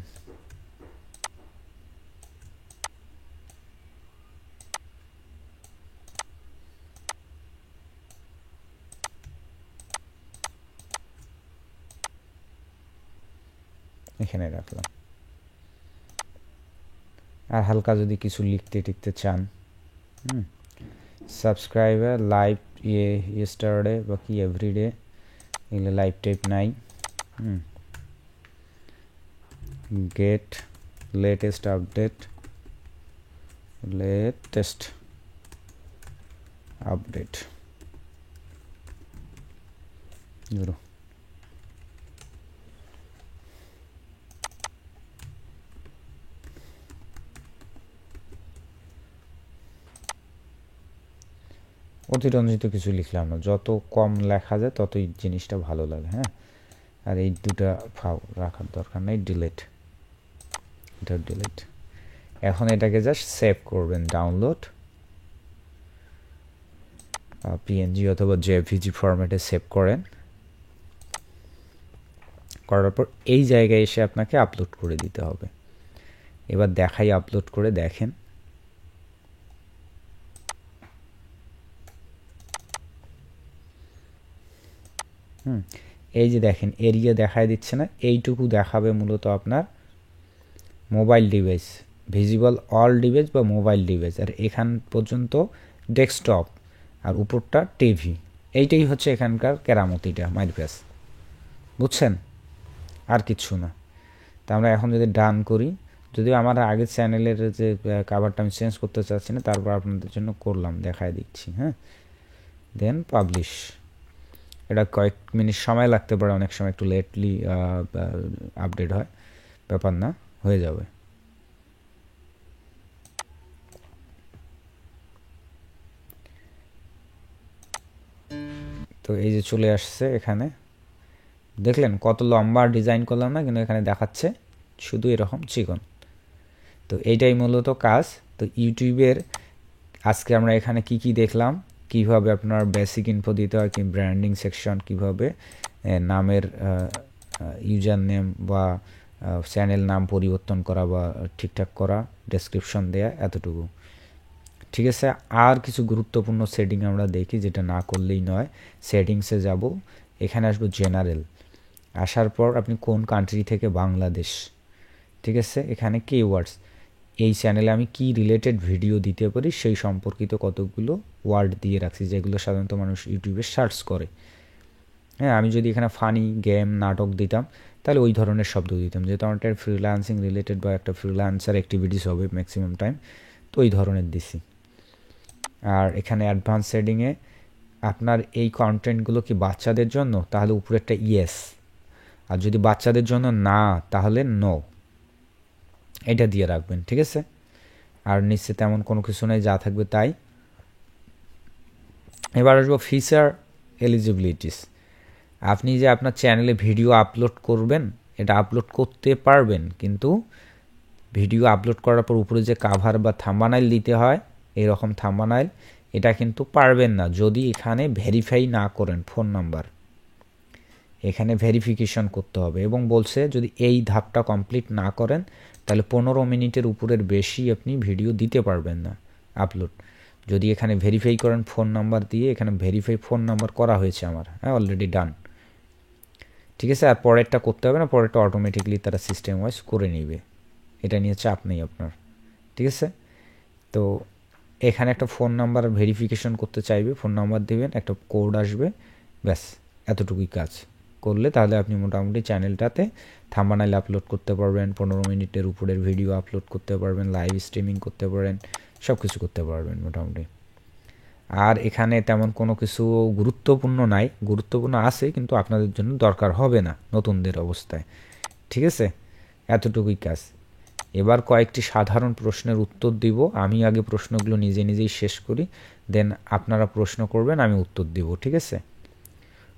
এখানে রাখলাম। আর হালকা যদি কিছু লিখতে টিখতে চান, সাবস্ক্রাইবার লাইভ ইয়েস্টারডে বা কি এভরিডে, এগুলো লাইভ টাইপ নাই। গেট লেটেস্ট আপডেট, ধরো অতিরঞ্জিত কিছু লিখলাম না, যত কম লেখা যায় ততই জিনিসটা ভালো লাগে। হ্যাঁ, আর এই দুটা ফাও রাখার দরকার নেই, ডিলিট, এটা ডিলিট। এখন এটাকে জাস্ট সেভ করবেন, ডাউনলোড পিএনজি অথবা জেপিজি ফরম্যাটে সেভ করেন। করার পর এই জায়গায় এসে আপনাকে আপলোড করে দিতে হবে। এবার দেখাই, আপলোড করে দেখেন। এই যে দেখেন এরিয়া দেখায় দিচ্ছে না, এইটুকু দেখাবে মূলত আপনার mobile device, visible all device বা মোবাইল ডিভাইস, আর এখান পর্যন্ত ডেস্কটপ, আর উপরটা টিভি। এইটাই হচ্ছে এখানকার কেরামতিটা মাইরপ্যাস, বুঝছেন? আর কিছু না। তা আমরা এখন যদি ডান করি, যদিও আমার আগের চ্যানেলের যে কাভারটা আমি চেঞ্জ করতে চাচ্ছি না, তারপর আপনাদের জন্য করলাম, দেখায় দিচ্ছি। হ্যাঁ, দেন পাবলিশ। এটা কয়েক মিনিট সময় লাগতে পারে, অনেক সময় একটু লেটলি আপডেট হয়, ব্যাপার না, হয়ে যাবে। তো এই যে চলে আসছে এখানে, দেখলেন কত লম্বা ডিজাইন করলাম না, কিন্তু এখানে দেখাচ্ছে শুধু এরকম চিকন। তো এইটাই মূলত কাজ। তো ইউটিউবের আজকে আমরা এখানে কি কি দেখলাম, কিভাবে আপনার বেসিক ইনফো দিতে হয়, কি ব্র্যান্ডিং সেকশন, কিভাবে নামের ইউজার নেম বা চ্যানেল নাম পরিবর্তন করা বা ঠিকঠাক করা, ডেসক্রিপশন দেয়া, এতটুকু। ঠিক আছে, আর কিছু গুরুত্বপূর্ণ সেটিং আমরা দেখি, যেটা না করলেই নয়। সেটিংসে যাব, এখানে আসবো জেনারেল, আসার পর আপনি কোন কান্ট্রি থেকে, বাংলাদেশ। ঠিক আছে, এখানে কিওয়ার্ডস, এই চ্যানেলে আমি কি রিলেটেড ভিডিও দিতে পারি সেই সম্পর্কিত কতগুলো ওয়ার্ড দিয়ে রাখছি, যেগুলো সাধারণত মানুষ ইউটিউবে সার্চ করে। হ্যাঁ, আমি যদি এখানে ফানি, গেম, নাটক দিতাম, তাহলে ওই ধরনের শব্দ দিতাম, যেহেতু আমার একটা ফ্রিল্যান্সিং রিলেটেড বা একটা ফ্রিল্যান্সার অ্যাক্টিভিটিস হবে ম্যাক্সিমাম টাইম, তো ওই ধরনের দিছি। আর এখানে অ্যাডভান্স সেটিংয়ে আপনার এই কন্টেন্টগুলো কি বাচ্চাদের জন্য, তাহলে উপরে একটা ইয়েস, আর যদি বাচ্চাদের জন্য না, তাহলে নো, এটা দিয়ে রাখবেন। ঠিক আছে, আর নিচে তেমন কোনো কিছু নেই, যা থাকবে তাই। এবার আসবো ফিচার এলিজিবিলিটিস। আপনি যে আপনার চ্যানেলে ভিডিও আপলোড করবেন, এটা আপলোড করতে পারবেন, কিন্তু ভিডিও আপলোড করার পর উপরে যে কাভার বা থাম্বনেইল দিতে হয়, এরকম থাম্বনেইল, এটা কিন্তু পারবেন না যদি এখানে ভেরিফাই না করেন ফোন নাম্বার। এখানে ভেরিফিকেশন করতে হবে, এবং বলছে যদি এই ধাপটা কমপ্লিট না করেন, তাহলে 15 মিনিটের উপরের বেশি আপনি ভিডিও দিতে পারবেন না আপলোড। যদি এখানে ভেরিফাই করেন ফোন নাম্বার দিয়ে, এখানে ভেরিফাই ফোন নাম্বার করা হয়েছে আমার, হ্যাঁ, অলরেডি ডান। ঠিক আছে, আর পরেরটা করতে হবে না, পরেরটা অটোমেটিকলি তারা সিস্টেম ওয়াইজ করে নেবে, এটা নিয়ে চাপ নেই আপনার। ঠিক আছে, তো এখানে একটা ফোন নাম্বার ভেরিফিকেশন করতে চাইবে, ফোন নাম্বার দেবেন, একটা কোড আসবে, ব্যাস এতটুকুই কাজ করলে তাহলে আপনি মোটামুটি চ্যানেলটাতে থাম্বনেইল আপলোড করতে পারবেন, 15 মিনিটের উপরের ভিডিও আপলোড করতে পারবেন, লাইভ স্ট্রিমিং করতে পারেন, সব কিছু করতে পারবেন মোটামুটি। আর এখানে তেমন কোনো কিছু গুরুত্বপূর্ণ নাই, গুরুত্বপূর্ণ আছে কিন্তু আপনাদের জন্য দরকার হবে না নতুনদের অবস্থায়। ঠিক আছে, এতটুকুই কাজ। এবার কয়েকটি সাধারণ প্রশ্নের উত্তর দিব, আমি আগে প্রশ্নগুলো নিজে নিজেই শেষ করি, দেন আপনারা প্রশ্ন করবেন, আমি উত্তর দিব। ঠিক আছে,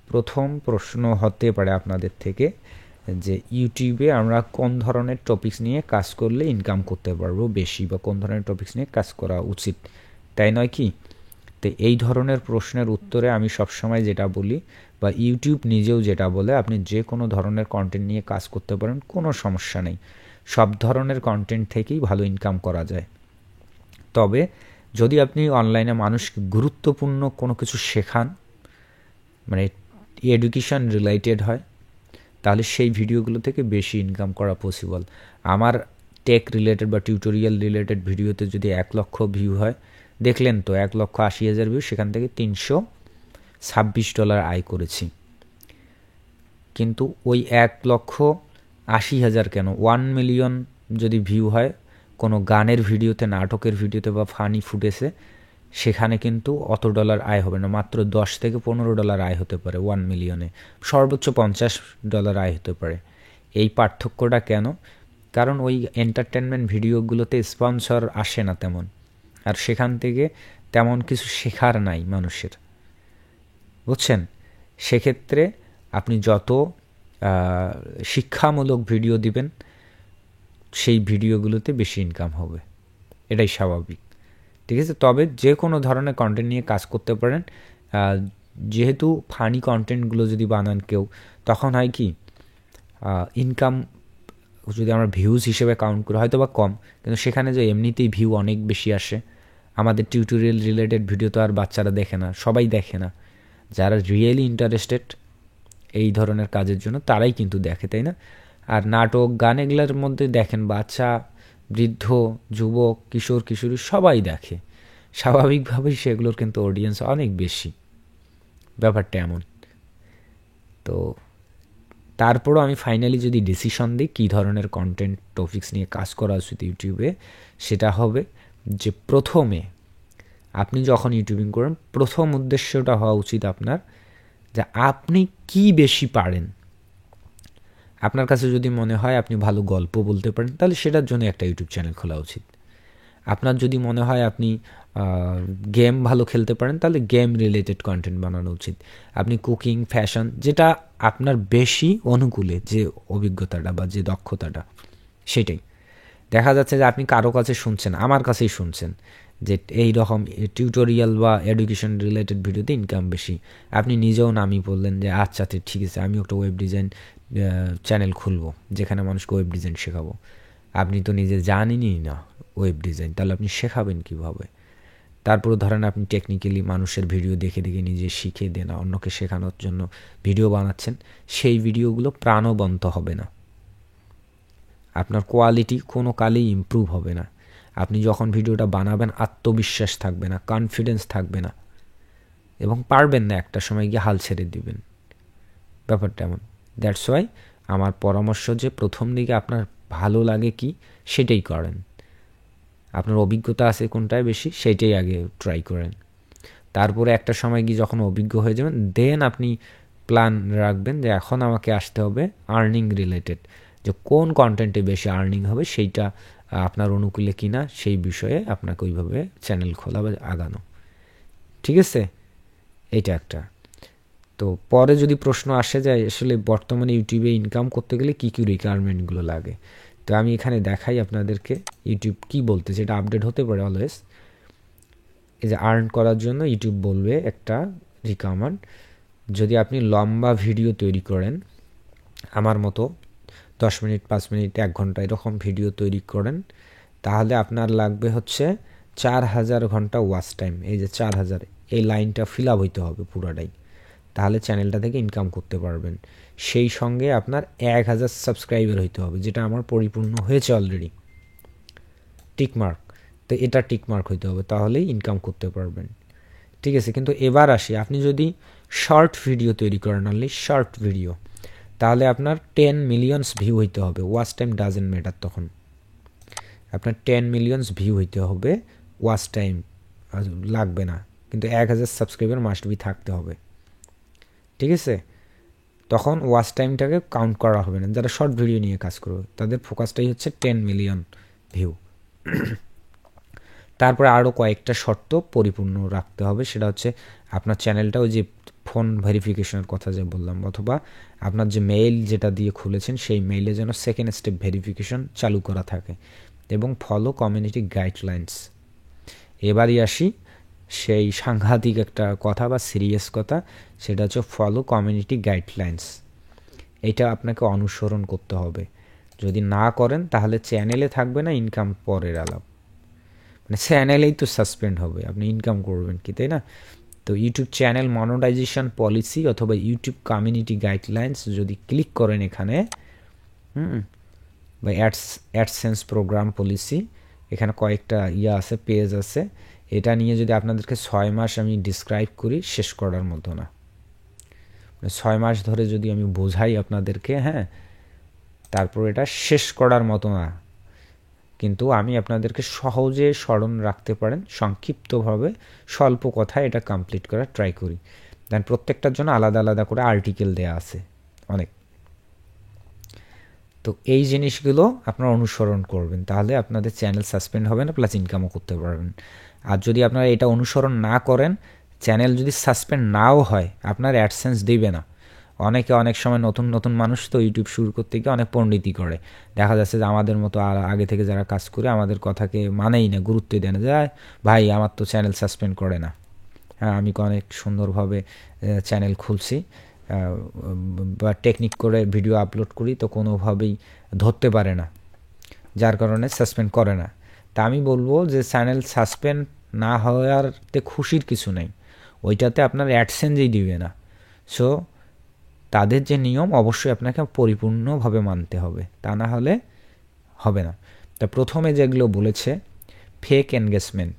প্রথম প্রশ্ন হতে পারে আপনাদের থেকে যে ইউটিউবে আমরা কোন ধরনের টপিকস নিয়ে কাজ করলে ইনকাম করতে পারবো বেশি, বা কোন ধরনের টপিকস নিয়ে কাজ করা উচিত, তাই নয় কি? তো এই ধরনের প্রশ্নের উত্তরে আমি সবসময় যেটা বলি, বা ইউটিউব নিজেও যেটা বলে, আপনি যে কোনো ধরনের কন্টেন্ট নিয়ে কাজ করতে পারেন, কোনো সমস্যা নেই, সব ধরনের কন্টেন্ট থেকেই ভালো ইনকাম করা যায়। তবে যদি আপনি অনলাইনে মানুষকে গুরুত্বপূর্ণ কোনো কিছু শেখান, মানে এডুকেশন রিলেটেড হয়, তাহলে সেই ভিডিওগুলো থেকে বেশি ইনকাম করা পসিবল। আমার টেক রিলেটেড বা টিউটোরিয়াল রিলেটেড ভিডিওতে যদি 1 লক্ষ ভিউ হয়, দেখলেন তো 1,80,000 ভিউ, সেখান থেকে $326 আয় করেছি। কিন্তু ওই 1,80,000 কেন, 1 মিলিয়ন যদি ভিউ হয় কোনো গানের ভিডিওতে, নাটকের ভিডিওতে বা ফানি ফুটেজে, সেখানে কিন্তু অত ডলার আয় হবে না, মাত্র $10 থেকে $15 আয় হতে পারে 1 মিলিয়নে, সর্বোচ্চ $50 আয় হতে পারে। এই পার্থক্যটা কেন? কারণ ওই এন্টারটেনমেন্ট ভিডিওগুলোতে স্পন্সর আসে না তেমন, আর সেখান থেকে তেমন কিছু শেখার নাই মানুষের, বুঝছেন? সেক্ষেত্রে আপনি যত শিক্ষামূলক ভিডিও দিবেন, সেই ভিডিওগুলোতে বেশি ইনকাম হবে, এটাই স্বাভাবিক। ঠিক আছে, তবে যে কোনো ধরনের কন্টেন্ট নিয়ে কাজ করতে পারেন। যেহেতু ফানি কন্টেন্টগুলো যদি বানান কেউ, তখন হয় কি, ইনকাম যদি আমরা ভিউজ হিসেবে কাউন্ট করি হয়তো বা কম, কিন্তু সেখানে যে এমনিতেই ভিউ অনেক বেশি আসে। আমাদের টিউটোরিয়াল রিলেটেড ভিডিও তো আর বাচ্চারা দেখে না, সবাই দেখে না। যারা রিয়েলি ইন্টারেস্টেড এই ধরনের কাজের জন্য তারাই কিন্তু দেখে, তাই না? আর নাটক, গান এগুলোর মধ্যে দেখেন বাচ্চা, বৃদ্ধ, যুবক, কিশোর, কিশোরী সবাই দেখে। স্বাভাবিকভাবেই সেগুলোর কিন্তু অডিয়েন্স অনেক বেশি, ব্যাপারটা এমন। তো তারপরও আমি ফাইনালি যদি ডিসিশন দিই কী ধরনের কন্টেন্ট টপিকস নিয়ে কাজ করা উচিত ইউটিউবে, সেটা হবে যে প্রথমে আপনি যখন ইউটিউবিং করেন প্রথম উদ্দেশ্যটা হওয়া উচিত আপনার যে আপনি কি বেশি পারেন। আপনার কাছে যদি মনে হয় আপনি ভালো গল্প বলতে পারেন, তাহলে সেটার জন্য একটা ইউটিউব চ্যানেল খোলা উচিত। আপনার যদি মনে হয় আপনি গেম ভালো খেলতে পারেন, তাহলে গেম রিলেটেড কন্টেন্ট বানানো উচিত। আপনি কুকিং, ফ্যাশন, যেটা আপনার বেশি অনুকূলে, যে অভিজ্ঞতাটা বা যে দক্ষতাটা, সেটাই। দেখা যাচ্ছে যে আপনি কারো কাছে শুনছেন, আমার কাছেই শুনছেন যে এই রকম টিউটোরিয়াল বা এডুকেশন রিলেটেড ভিডিওতে ইনকাম বেশি। আপনি নিজেও নামি বললেন যে আচ্ছা ঠিক আছে, আমি একটা ওয়েব ডিজাইন চ্যানেল খুলবো যেখানে মানুষকে ওয়েব ডিজাইন শেখাবো। আপনি তো নিজে জানেনই না ওয়েব ডিজাইন, তাহলে আপনি শেখাবেন কীভাবে? তারপরে ধরেন আপনি টেকনিক্যালি মানুষের ভিডিও দেখে দেখে নিজে শিখে দেন, অন্যকে শেখানোর জন্য ভিডিও বানাচ্ছেন, সেই ভিডিওগুলো প্রাণবন্ত হবে না। আপনার কোয়ালিটি কোনো কালেই ইমপ্রুভ হবে না। আপনি যখন ভিডিওটা বানাবেন আত্মবিশ্বাস থাকবে না, কনফিডেন্স থাকবে না, এবং পারবেন না, একটা সময় গিয়ে হাল ছেড়ে দিবেন। ব্যাপারটা এমন। দ্যাটস ওয়াই আমার পরামর্শ যে প্রথম দিকে আপনার ভালো লাগে কি সেটাই করেন। আপনার অভিজ্ঞতা আছে কোনটায় বেশি সেইটাই আগে ট্রাই করেন। তারপরে একটা সময় গিয়ে যখন অভিজ্ঞ হয়ে যাবেন, দেন আপনি প্ল্যান রাখবেন যে এখন আমাকে আসতে হবে আর্নিং রিলেটেড, যে কোন কন্টেন্টে বেশি আর্নিং হবে সেইটা আপনার অনুকূলে কিনা, সেই বিষয়ে আপনাকে ওইভাবে চ্যানেল খোলা বা আগানো। ঠিক আছে, এইটা একটা। তো পরে যদি প্রশ্ন আসে যায় আসলে বর্তমানে ইউটিউবে ইনকাম করতে গেলে কী কী রিকোয়ারমেন্টগুলো লাগে, তো আমি এখানে দেখাই আপনাদেরকে ইউটিউব কি বলতেছে। এটা আপডেট হতে পারে অলওয়েজ। এই যে আর্ন করার জন্য ইউটিউব বলবে একটা রিকোয়ারমেন্ট, যদি আপনি লম্বা ভিডিও তৈরি করেন, আমার মতো 10 মিনিট, 5 মিনিট, 1 ঘন্টা এরকম ভিডিও তৈরি করেন, তাহলে আপনার লাগবে হচ্ছে 4000 ঘন্টা ওয়াচ টাইম। এই যে 4000, এই লাইনটা ফিল আপ হইতে হবে পুরাটাই, তাহলে চ্যানেলটা থেকে ইনকাম করতে পারবেন। সেই সঙ্গে আপনার 1000 সাবস্ক্রাইবার হইতে হবে, যেটা আমার পরিপূর্ণ হয়েছে অলরেডি, টিকমার্ক। তো এটা টিকমার্ক হইতে হবে, তাহলেই ইনকাম করতে পারবেন। ঠিক আছে, কিন্তু এবার আসি, আপনি যদি শর্ট ভিডিও তৈরি করেন, অনলি শর্ট ভিডিও, তাহলে আপনার 10 মিলিয়নস ভিউ হইতে হবে। ওয়াচ টাইম ডাজেন্ট ম্যাটার, তখন আপনার 10 মিলিয়নস ভিউ হইতে হবে, ওয়াচ টাইম লাগবে না, কিন্তু 1000 সাবস্ক্রাইবার মাস্ট বি থাকতে হবে। ঠিক আছে, তখন ওয়াচ টাইমটাকে কাউন্ট করা হবে না। যারা শর্ট ভিডিও নিয়ে কাজ করবে তাদের ফোকাসটাই হচ্ছে 10 মিলিয়ন ভিউ। তারপরে আরও কয়েকটা শর্ত পরিপূর্ণ রাখতে হবে, সেটা হচ্ছে আপনার চ্যানেলটা ওই যে ফোন ভেরিফিকেশনের কথা যে বললাম, অথবা আপনার যে মেইল যেটা দিয়ে খুলেছেন সেই মেইলে যেন সেকেন্ড স্টেপ ভেরিফিকেশন চালু করা থাকে, এবং ফলো কমিউনিটি গাইডলাইন্স। এবারই আসি সেই সাংঘাতিক একটা কথা বা সিরিয়াস কথা, সেটা হচ্ছে ফলো কমিউনিটি গাইডলাইন্স। এটা আপনাকে অনুসরণ করতে হবে। যদি না করেন তাহলে চ্যানেলে থাকবে না, ইনকাম পরের আলাপ, মানে চ্যানেলেই তো সাসপেন্ড হবে, আপনি ইনকাম করবেন কি, তাই না? তো ইউটিউব চ্যানেল মনিটাইজেশন পলিসি অথবা ইউটিউব কমিউনিটি গাইডলাইন্স যদি ক্লিক করেন এখানে, বা অ্যাডসেন্স প্রোগ্রাম পলিসি, এখানে কয়েকটা আছে, পেজ আছে। এটা নিয়ে যদি আপনাদেরকে 6 মাস আমি ডিসক্রাইব করি, শেষ করার মতো না। 6 মাস ধরে যদি আমি বোঝাই আপনাদেরকে, হ্যাঁ, তারপর এটা শেষ করার মতো না, কিন্তু আমি আপনাদেরকে সহজে স্মরণ রাখতে পারেন, সংক্ষিপ্তভাবে স্বল্প কথায় এটা কমপ্লিট করার ট্রাই করি। দেন প্রত্যেকটার জন্য আলাদা আলাদা করে আর্টিকেল দেয়া আছে অনেক। তো এই জিনিসগুলো আপনারা অনুসরণ করবেন, তাহলে আপনাদের চ্যানেল সাসপেন্ড হবে না, প্লাস ইনকামও করতে পারবেন। আর যদি আপনারা এটা অনুসরণ না করেন, চ্যানেল যদি সাসপেন্ড নাও হয়, আপনার অ্যাডসেন্স দিবে না। অনেক সময় নতুন নতুন মানুষ তো ইউটিউব শুরু করতে গিয়ে অনেক পণ্ডিতি করে, দেখা যাচ্ছে যে আমাদের মতো আগে থেকে যারা কাজ করে আমাদের কথাকে মানেই না, গুরুত্ব দেয় না, যায় ভাই আমার তো চ্যানেল সাসপেন্ড করে না। হ্যাঁ, আমি অনেক সুন্দরভাবে চ্যানেল খুলছি, বা টেকনিক করে ভিডিও আপলোড করি তো কোনোভাবেই ধরতে পারে না, যার কারণে সাসপেন্ড করে না। তা আমি বলবো যে চ্যানেল সাসপেন্ড না হওয়ারতে খুশির কিছু নেই, ওইটাতে আপনার অ্যাডসেন্সই দিবে না। সো তাদের যে নিয়ম অবশ্যই আপনাকে পরিপূর্ণভাবে মানতে হবে, তা না হলে হবে না। তা প্রথমে যেগুলো বলেছে ফেক এনগেজমেন্ট,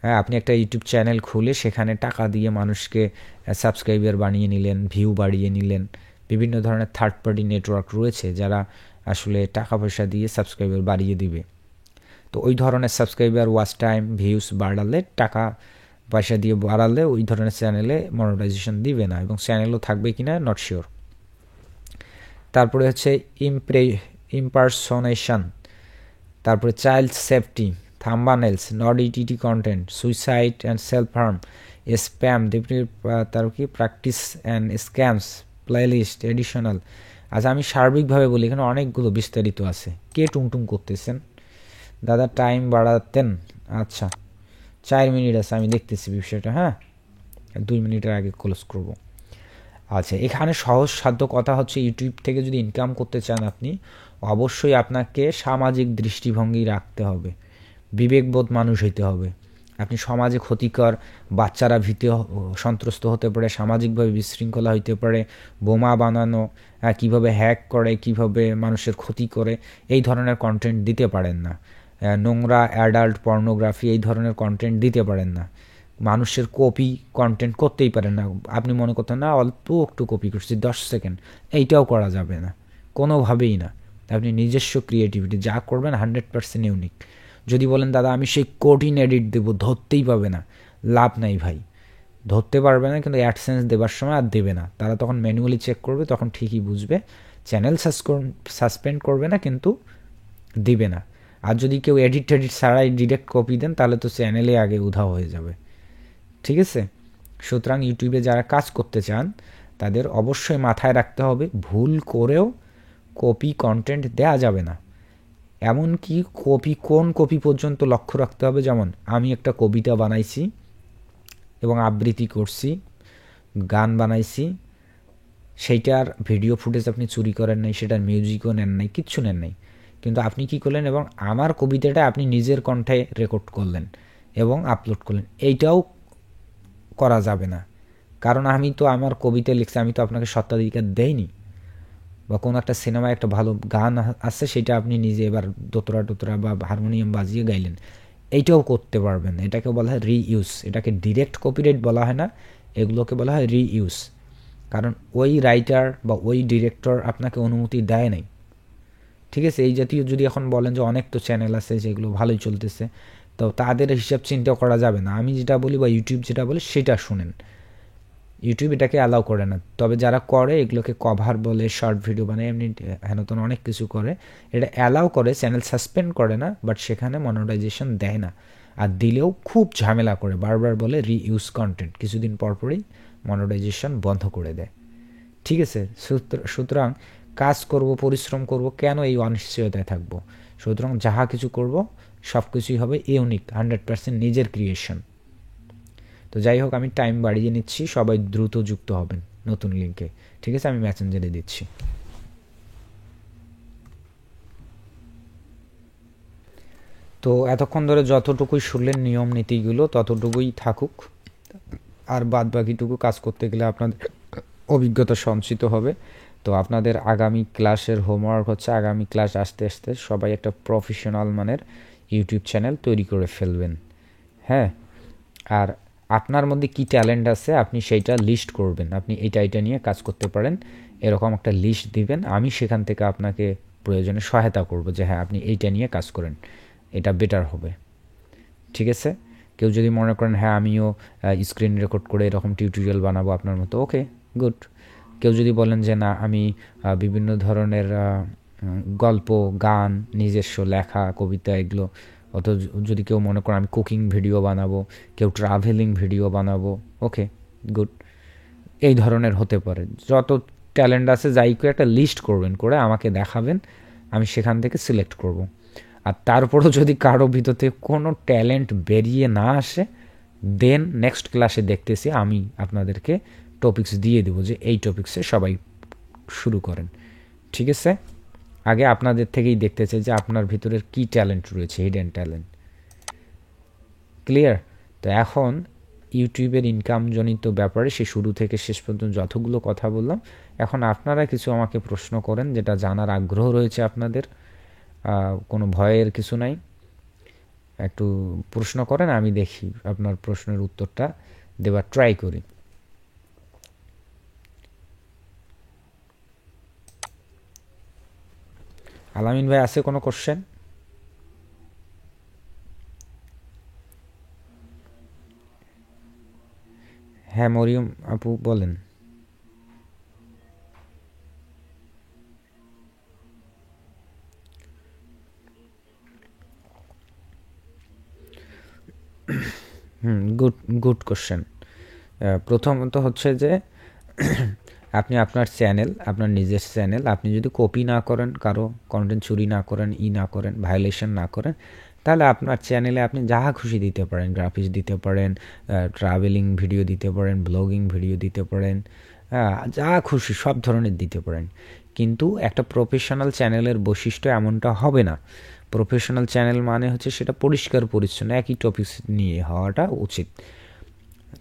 হ্যাঁ, আপনি একটা ইউটিউব চ্যানেল খুলে সেখানে টাকা দিয়ে মানুষকে সাবস্ক্রাইবার বানিয়ে নিলেন, ভিউ বাড়িয়ে নিলেন। বিভিন্ন ধরনের থার্ড পার্টি নেটওয়ার্ক রয়েছে যারা আসলে টাকা পয়সা দিয়ে সাবস্ক্রাইবার বাড়িয়ে দিবে। তো ওই ধরনের সাবস্ক্রাইবার, ওয়াচ টাইম, ভিউস বাড়ালে, টাকা পয়সা দিয়ে বাড়ালে ওই ধরনের চ্যানেলে মনিটাইজেশন দিবে না, এবং চ্যানেলও থাকবে কি না নট শিওর। তারপরে হচ্ছে ইম্পারসোনেশন, তারপরে child safety, thumbnails, nudity content, suicide and self harm, spam, তার কি practice and scams, playlist, additional. আচ্ছা আমি সার্বিকভাবে বলি, এখানে অনেকগুলো বিস্তারিত আছে। কে টুংটুং করতেছেন দাদা, টাইম বাড়াতেন? আচ্ছা 4 মিনিট আছে, আমি দেখতেছি বিষয়টা। হ্যাঁ 2 মিনিটের আগে ক্লোজ করব। আচ্ছা এখানে সহজ সাধ্য কথা হচ্ছে, ইউটিউব থেকে যদি ইনকাম করতে চান আপনি, অবশ্যই আপনাকে সামাজিক দৃষ্টিভঙ্গি রাখতে হবে, বিবেকবোধ মানুষ হইতে হবে। আপনি সমাজে ক্ষতিকর, বাচ্চারা ভীতি সন্ত্রস্ত হতে পারে, সামাজিকভাবে বিশৃঙ্খলা হইতে পারে, বোমা বানানো, কিভাবে হ্যাক করে, কিভাবে মানুষের ক্ষতি করে, এই ধরনের কন্টেন্ট দিতে পারেন না। নোংরা অ্যাডাল্ট পর্নোগ্রাফি এই ধরনের কন্টেন্ট দিতে পারেন না। মানুষের কপি কন্টেন্ট করতেই পারেন না। আপনি মনে করতেন না অল্প একটু কপি করছি 10 সেকেন্ড, এইটাও করা যাবে না কোনোভাবেই না। আপনি নিজস্ব ক্রিয়েটিভিটি যা করবেন 100% ইউনিক। যদি বলেন দাদা আমি সেই কঠিন এডিট দেবো, ধরতেই পাবে না, লাভ নাই ভাই, ধরতে পারবে না, কিন্তু অ্যাডসেন্স দেবার সময় আর দেবে না। তারা তখন ম্যানুয়ালি চেক করবে, তখন ঠিকই বুঝবে। চ্যানেল সাসপেন্ড করবে না, কিন্তু দিবে না। আর যদি কেউ এডিট ছাড়াই ডিরেক্ট কপি দেন, তাহলে তো চ্যানেলে আগে উধাও হয়ে যাবে। ঠিক আছে, সুতরাং ইউটিউবে যারা কাজ করতে চান তাদের অবশ্যই মাথায় রাখতে হবে, ভুল করেও কপি কন্টেন্ট দেয়া যাবে না। এমনকি কোন কপি পর্যন্ত লক্ষ্য রাখতে হবে। যেমন আমি একটা কবিতা বানাইছি এবং আবৃত্তি করছি, গান বানাইছি, সেইটার ভিডিও ফুটেজ আপনি চুরি করেন নাই, সেটার মিউজিকও নেন নাই, কিচ্ছু নেন নাই, কিন্তু আপনি কি করলেন, এবং আমার কবিতাটা আপনি নিজের কণ্ঠে রেকর্ড করলেন এবং আপলোড করলেন, এইটাও করা যাবে না। কারণ আমি তো আমার কবিতা লিখছি, আমি তো আপনাকে স্বত্বাধিকার দেইনি। বা কোনো একটা সিনেমায় একটা ভালো গান আছে, সেটা আপনি নিজে এবার দোতরা বা হারমোনিয়াম বাজিয়ে গাইলেন, এইটাও করতে পারবেন। এটাকে বলা হয় রিইউজ। এটাকে ডিরেক্ট কপিরাইট বলা হয় না, এগুলোকে বলা হয় রিইউজ। কারণ ওই রাইটার বা ওই ডিরেক্টর আপনাকে অনুমতি দেয় নাই। ঠিক আছে, এই জাতীয় যদি এখন বলেন যে অনেক তো চ্যানেল আছে যেগুলো ভালোই চলতেছে, তো তাদের হিসাব চিন্তা করা যাবে না। আমি যেটা বলি বা ইউটিউব যেটা বলে সেটা শুনেন। ইউটিউব এটাকে অ্যালাউ করে না, তবে যারা করে এগুলোকে কভার বলে, শর্ট ভিডিও বানায়, এমনি হেনতন অনেক কিছু করে, এটা অ্যালাউ করে, চ্যানেল সাসপেন্ড করে না, বাট সেখানে মনিটাইজেশন দেয় না। আর দিলেও খুব ঝামেলা করে, বারবার বলে রিইউজ কন্টেন্ট, কিছুদিন পরপরই মনিটাইজেশন বন্ধ করে দেয়। ঠিক আছে, সুতরাং কাজ করব, পরিশ্রম করব, কেন এই অনিশ্চয়তায় থাকবো? সুতরাং যাহা কিছু করব সব কিছুই হবে ইউনিক, 100% নিজের ক্রিয়েশন। তো যাই হোক, আমি টাইম বাড়িয়ে নিচ্ছি, সবাই দ্রুত যুক্ত হবেন নতুন লিঙ্কে। ঠিক আছে, আমি মেসেঞ্জারে দিচ্ছি। তো এতক্ষণ ধরে যতটুকুই শুনলেন নিয়ম নীতিগুলো, ততটুকুই থাকুক, আর বাদ বাকিটুকু কাজ করতে গেলে আপনাদের অভিজ্ঞতা সঞ্চিত হবে। তো আপনাদের আগামী ক্লাসের হোমওয়ার্ক হচ্ছে, আগামী ক্লাস আসতে আসতে সবাই একটা প্রফেশনাল মানের ইউটিউব চ্যানেল তৈরি করে ফেলবেন। হ্যাঁ, আর আপনার মধ্যে কি ট্যালেন্ট আছে আপনি সেইটা লিস্ট করবেন, আপনি এইটা নিয়ে কাজ করতে পারেন, এরকম একটা লিস্ট দিবেন। আমি সেখান থেকে আপনাকে প্রয়োজনে সহায়তা করব যে হ্যাঁ আপনি এইটা নিয়ে কাজ করেন, এটা বেটার হবে। ঠিক আছে, কেউ যদি মনে করেন হ্যাঁ আমিও স্ক্রিন রেকর্ড করে এরকম টিউটোরিয়াল বানাবো আপনার মতো, ওকে গুড। কেউ যদি বলেন যে না আমি বিভিন্ন ধরনের গল্প, গান, নিজস্ব লেখা, কবিতা, এগুলো, অত যদি কেউ মনে করেন আমি কুকিং ভিডিও বানাবো, কেউ ট্রাভেলিং ভিডিও বানাবো, ওকে গুড। এই ধরনের হতে পারে, যত ট্যালেন্ট আছে যাই করে একটা লিস্ট করবেন, করে আমাকে দেখাবেন, আমি সেখান থেকে সিলেক্ট করব। আর তারপরও যদি কারো ভিতর থেকে কোনো ট্যালেন্ট বেরিয়ে না আসে, দেন নেক্সট ক্লাসে দেখতেছি আমি আপনাদেরকে টপিকস দিয়ে দেবো যে এই টপিকসে সবাই শুরু করেন, ঠিক আছে? আগে আপনাদের থেকেই দেখতে চাই যে আপনার ভিতরের কী ট্যালেন্ট রয়েছে, হিডেন ট্যালেন্ট। ক্লিয়ার? তো এখন ইউটিউবের ইনকামজনিত ব্যাপারে সে শুরু থেকে শেষ পর্যন্ত যতগুলো কথা বললাম, এখন আপনারা কিছু আমাকে প্রশ্ন করেন যেটা জানার আগ্রহ রয়েছে আপনাদের, কোনো ভয়ের কিছু নাই। একটু প্রশ্ন করেন, আমি দেখি আপনার প্রশ্নের উত্তরটা দেবার ট্রাই করি। আলামিন ভাই, আছে কোনো কোশ্চেন? হ্যাঁ মরিয়ম আপু বলেন। Good good question. প্রথমত হচ্ছে যে আপনি আপনার চ্যানেল, আপনার নিজের চ্যানেল, আপনি যদি কপি না করেন, কারো কন্টেন্ট চুরি না করেন, না করেন, ভায়োলেশন না করেন, তাহলে আপনার চ্যানেলে আপনি যা খুশি দিতে পারেন, গ্রাফিক্স দিতে পারেন, ট্রাভেলিং ভিডিও দিতে পারেন, ব্লগিং ভিডিও দিতে পারেন, যা খুশি সব ধরনের দিতে পারেন। কিন্তু একটা প্রফেশনাল চ্যানেলের বৈশিষ্ট্য এমনটা হবে না। প্রফেশনাল চ্যানেল মানে হচ্ছে সেটা পরিষ্কার পরিচ্ছন্ন একই টপিক নিয়ে হওয়াটা উচিত,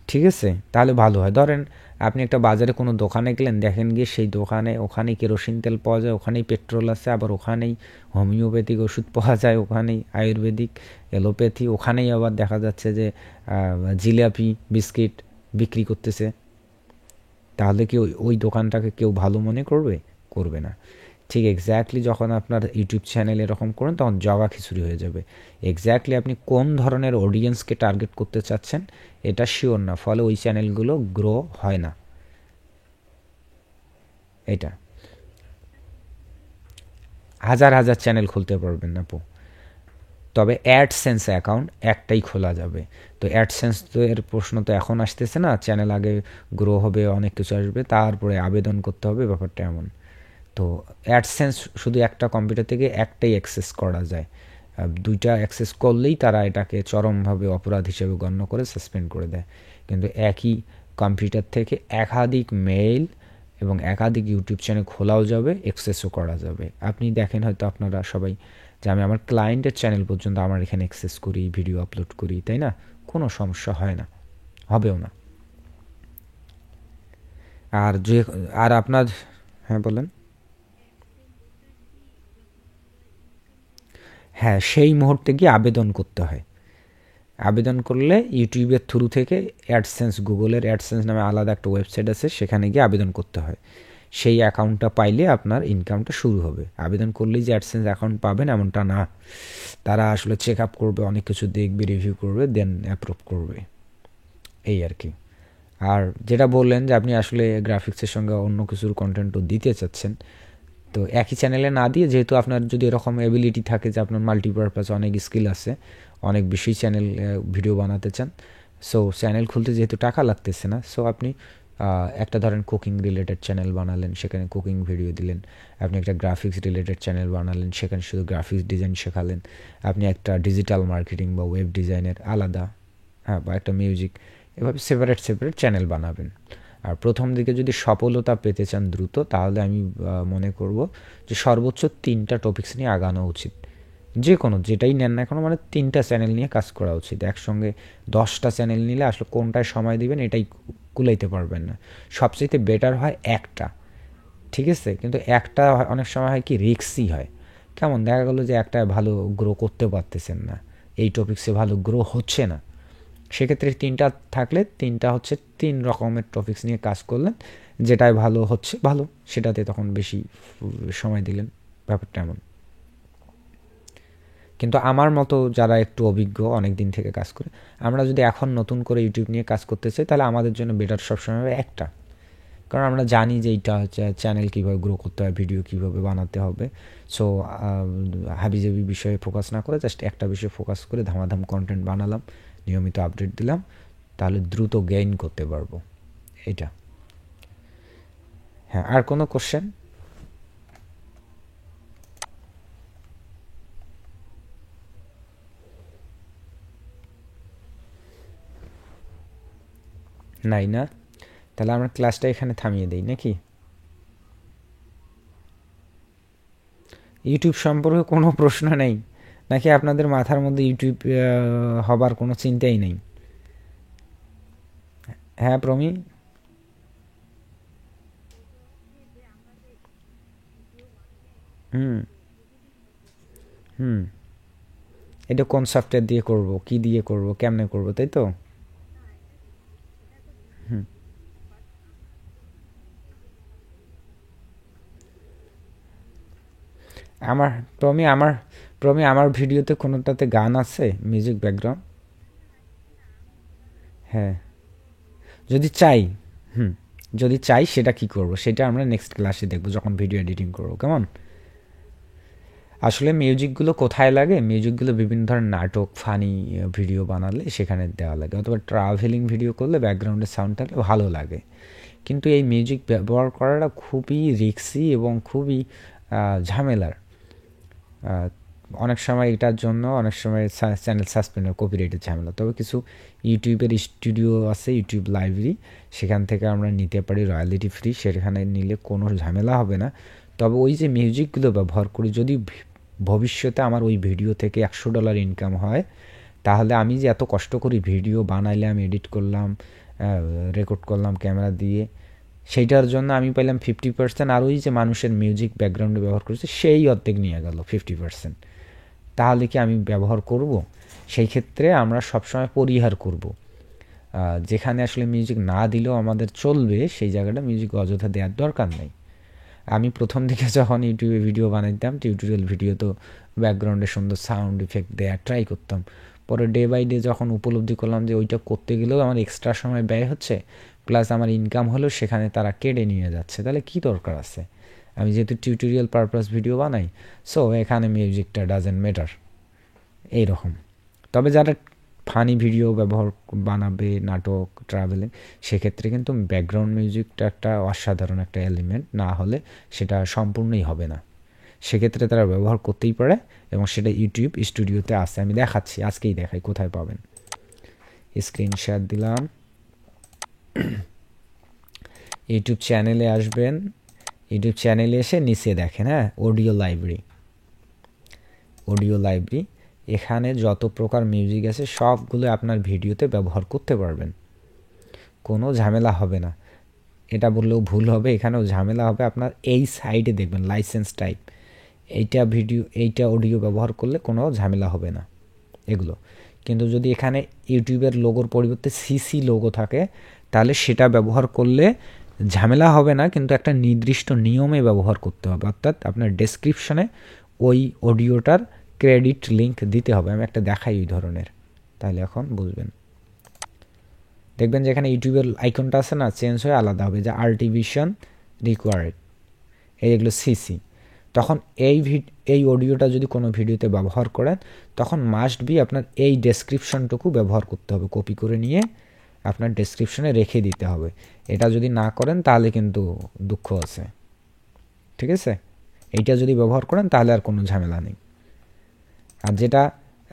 ঠিক আছে? তাহলে ভালো হয়। ধরেন আপনি একটা বাজারে কোনো দোকানে গেলেন, দেখেন গিয়ে সেই দোকানে ওখানেই কেরোসিন তেল পাওয়া যায়, ওখানেই পেট্রোল আছে, আবার ওখানেই হোমিওপ্যাথিক ওষুধ পাওয়া যায়, ওখানেই আয়ুর্বেদিক, অ্যালোপ্যাথি, ওখানেই আবার দেখা যাচ্ছে যে জিলাপি বিস্কিট বিক্রি করতেছে, তাহলে কি ওই দোকানটাকে কেউ ভালো মনে করবে? করবে না। ঠিক এক্স্যাক্টলি যখন আপনার ইউটিউব চ্যানেল এরকম করেন তখন জগা খিচুড়ি হয়ে যাবে। এক্স্যাক্টলি আপনি কোন ধরনের অডিয়েন্সকে টার্গেট করতে চাচ্ছেন এটা শিওর না, ফলে ওই চ্যানেলগুলো গ্রো হয় না। এটা হাজার হাজার চ্যানেল খুলতে পারবেন না আপু, তবে অ্যাডসেন্স অ্যাকাউন্ট একটাই খোলা যাবে। তো অ্যাডসেন্স তো এর প্রশ্ন তো এখন আসতেছে না, চ্যানেল আগে গ্রো হবে, অনেক কিছু আসবে, তারপরে আবেদন করতে হবে, ব্যাপারটা এমন। তো অ্যাডসেন্স শুধু একটা কম্পিউটার থেকে একটাই অ্যাক্সেস করা যায়, দুইটা অ্যাক্সেস করলেই তারা এটাকে চরমভাবে অপরাধ হিসেবে গণ্য করে সাসপেন্ড করে দেয়। কিন্তু একই কম্পিউটার থেকে একাধিক মেইল এবং একাধিক ইউটিউব চ্যানেল খোলাও যাবে, অ্যাক্সেসও করা যাবে। আপনি দেখেন হয়তো আপনারা সবাই যে আমি আমার ক্লায়েন্টের চ্যানেল পর্যন্ত আমার এখানে অ্যাক্সেস করি, ভিডিও আপলোড করি, তাই না? কোনো সমস্যা হয় না, হবেও না। আর যে আর আপনার, হ্যাঁ বলেন। হ্যাঁ, সেই মুহূর্তে গিয়ে আবেদন করতে হয়। আবেদন করলে ইউটিউবের থ্রু থেকে অ্যাডসেন্স, গুগলের অ্যাডসেন্স নামে আলাদা একটা ওয়েবসাইট আছে, সেখানে গিয়ে আবেদন করতে হয়। সেই অ্যাকাউন্টটা পাইলে আপনার ইনকামটা শুরু হবে। আবেদন করলেই যে অ্যাডসেন্স অ্যাকাউন্ট পাবেন এমনটা না, তারা আসলে চেক আপ করবে, অনেক কিছু দেখবে, রিভিউ করবে, দেন অ্যাপ্রুভ করবে, এই আর কি। আর যেটা বললেন যে আপনি আসলে গ্রাফিক্সের সঙ্গে অন্য কিছুর কন্টেন্টও দিতে চাচ্ছেন, তো একই চ্যানেলে না দিয়ে, যেহেতু আপনার যদি এরকম এবিলিটি থাকে যে আপনার মাল্টিপারপাস অনেক স্কিল আছে, অনেক বেশি চ্যানেল ভিডিও বানাতে চান, সো চ্যানেল খুলতে যেহেতু টাকা লাগতেছে না, সো আপনি একটা ধরেন কুকিং রিলেটেড চ্যানেল বানালেন, সেখানে কুকিং ভিডিও দিলেন। আপনি একটা গ্রাফিক্স রিলেটেড চ্যানেল বানালেন, সেখানে শুধু গ্রাফিক্স ডিজাইন শেখালেন। আপনি একটা ডিজিটাল মার্কেটিং বা ওয়েব ডিজাইনের আলাদা, হ্যাঁ, বা একটা মিউজিক, এভাবে সেপারেট সেপারেট চ্যানেল বানাবেন। আর প্রথম দিকে যদি সফলতা পেতে চান দ্রুত, তাহলে আমি মনে করব যে সর্বোচ্চ 3টা টপিকস নিয়ে আগানো উচিত। যে কোনো যেটাই নেন না কেন, মানে 3টা চ্যানেল নিয়ে কাজ করা উচিত। একসঙ্গে 10টা চ্যানেল নিলে আসলে কোনটায় সময় দিবেন এটাই কুলাইতে পারবেন না। সবচেয়ে বেটার হয় একটা, ঠিক আছে? কিন্তু একটা অনেক সময় হয় কি রিস্কই হয়। কেমন দেখা গেলো যে একটা ভালো গ্রো করতে পারতেছেন না, এই টপিক্সে ভালো গ্রো হচ্ছে না, সেক্ষেত্রে 3টা থাকলে 3টা হচ্ছে 3 রকমের টপিকস নিয়ে কাজ করলেন, যেটাই ভালো হচ্ছে ভালো, সেটাতে তখন বেশি সময় দিলেন, ব্যাপারটা এমন। কিন্তু আমার মতো যারা একটু অভিজ্ঞ, অনেক দিন থেকে কাজ করে, আমরা যদি এখন নতুন করে ইউটিউব নিয়ে কাজ করতে চাই, তাহলে আমাদের জন্য বেটার সবসময় হবে একটা, কারণ আমরা জানি যে এইটা হচ্ছে চ্যানেল কীভাবে গ্রো করতে হয়, ভিডিও কীভাবে বানাতে হবে। সো হাবিজাবি বিষয়ে ফোকাস না করে জাস্ট একটা বিষয়ে ফোকাস করে ধামাধাম কন্টেন্ট বানালাম, নিয়মিত আপডেট দিলাম, তাহলে দ্রুত গেইন করতে পারবো, এটা। হ্যাঁ, আর কোনো কোশ্চেন? নাই না? তাহলে আমরা ক্লাসটা এখানে থামিয়ে দেই নাকি? ইউটিউব সম্পর্কে কোনো প্রশ্ন নেই নাকি আপনাদের মাথার মধ্যে ইউটিউব হবার কোনো চিন্তাই নেই? হ্যাঁ প্রমি, হুম হুম এটা কোন সফটওয়্যার দিয়ে করব, কি দিয়ে করব, কেমনে করব, তাই তো? হুম আমার প্রমি আমার প্রমি আমার ভিডিওতে কোনোটাতে গান আছে, মিউজিক ব্যাকগ্রাউন্ড? হ্যাঁ, যদি চাই, হুম, যদি চাই সেটা কি করব সেটা আমরা নেক্সট ক্লাসে দেখব যখন ভিডিও এডিটিং করব, কেমন? আসলে মিউজিকগুলো কোথায় লাগে? মিউজিকগুলো বিভিন্ন ধরনের নাটক, ফানি ভিডিও বানালে সেখানে দেওয়া লাগে, অথবা ট্রাভেলিং ভিডিও করলে ব্যাকগ্রাউন্ডের সাউন্ড থাকলে ভালো লাগে। কিন্তু এই মিউজিক ব্যবহার করাটা খুবই রিস্কি এবং খুবই ঝামেলার। আহ, অনেক সময় এটার জন্য অনেক সময় চ্যানেল সাসপেন্ড হয়, কপিরাইটের ঝামেলা। তবে কিছু ইউটিউবের স্টুডিও আছে, ইউটিউব লাইব্রেরি, সেখান থেকে আমরা নিতে পারি রয়্যালিটি ফ্রি, সেখানে নিলে কোনো ঝামেলা হবে না। তবে ওই যে মিউজিকগুলো ব্যবহার করি, যদি ভবিষ্যতে আমার ওই ভিডিও থেকে $100 ইনকাম হয়, তাহলে আমি যে এত কষ্ট করি ভিডিও বানাইলাম, এডিট করলাম, রেকর্ড করলাম ক্যামেরা দিয়ে, সেইটার জন্য আমি পাইলাম 50%, আর ওই যে মানুষের মিউজিক ব্যাকগ্রাউন্ডে ব্যবহার করছে সেই অর্ধেক নিয়ে গেল 50%। তাহলে কি আমি ব্যবহার করব? সেই ক্ষেত্রে আমরা সবসময় পরিহার করব। যেখানে আসলে মিউজিক না দিলেও আমাদের চলবে, সেই জায়গাটা মিউজিক অযথা দেওয়ার দরকার নেই। আমি প্রথম দিকে যখন ইউটিউবে ভিডিও বানাইতাম, টিউটোরিয়াল ভিডিও, তো ব্যাকগ্রাউন্ডে সুন্দর সাউন্ড ইফেক্ট দেওয়ার ট্রাই করতাম। পরে ডে বাই ডে যখন উপলব্ধি করলাম যে ওইটা করতে গেলেও আমার এক্সট্রা সময় ব্যয় হচ্ছে, প্লাস আমার ইনকাম হলেও সেখানে তারা কেড়ে নিয়ে যাচ্ছে, তাহলে কি দরকার আছে? আমি যেহেতু টিউটোরিয়াল পারপাস ভিডিও বানাই, সো এখানে মিউজিকটা ডাজেন্ট ম্যাটার, এইরকম। তবে যারা ফানি ভিডিও ব্যবহার বানাবে, নাটক, ট্রাভেলিং, সেক্ষেত্রে কিন্তু ব্যাকগ্রাউন্ড মিউজিকটা একটা অসাধারণ একটা এলিমেন্ট, না হলে সেটা সম্পূর্ণই হবে না। সেক্ষেত্রে তারা ব্যবহার করতেই পারে, এবং সেটা ইউটিউব স্টুডিওতে আছে, আমি দেখাচ্ছি, আজকেই দেখাই কোথায় পাবেন। স্ক্রিন শেয়ার দিলাম। ইউটিউব চ্যানেলে আসবেন, ইউটিউব চ্যানেলে এসে নিচে দেখেন, হ্যাঁ, অডিও লাইব্রেরি, অডিও লাইব্রেরি, এখানে যত প্রকার মিউজিক আছে সবগুলো আপনার ভিডিওতে ব্যবহার করতে পারবেন, কোনো ঝামেলা হবে না। এটা বললেও ভুল হবে, এখানেও ঝামেলা হবে। আপনার এই সাইডে দেখবেন লাইসেন্স টাইপ, এইটা অডিও ব্যবহার করলে কোনো ঝামেলা হবে না এগুলো। কিন্তু যদি এখানে ইউটিউবের লোগোর পরিবর্তে সিসি লোগো থাকে, তাহলে সেটা ব্যবহার করলে ঝামেলা হবে না, কিন্তু একটা নির্দিষ্ট নিয়মে ব্যবহার করতে হবে। অর্থাৎ আপনার ডেসক্রিপশনে ওই অডিওটার ক্রেডিট লিঙ্ক দিতে হবে। আমি একটা দেখাই ওই ধরনের, তাহলে এখন বুঝবেন। দেখবেন যে এখানে ইউটিউবের আইকনটা আছে না, চেঞ্জ হয়ে আলাদা হবে, যে আর্টিভিশন রিকোয়ার্ড, এইগুলো সিসি। তখন এই অডিওটা যদি কোনো ভিডিওতে ব্যবহার করেন, তখন মাস্ট বি আপনার এই ডেসক্রিপশনটুকু ব্যবহার করতে হবে, কপি করে নিয়ে আপনার ডেসক্রিপশনে রেখে দিতে হবে। এটা যদি না করেন তাহলে কিন্তু দুঃখ আছে, ঠিক আছে? এইটা যদি ব্যবহার করেন তাহলে আর কোনো ঝামেলা নেই। আর যেটা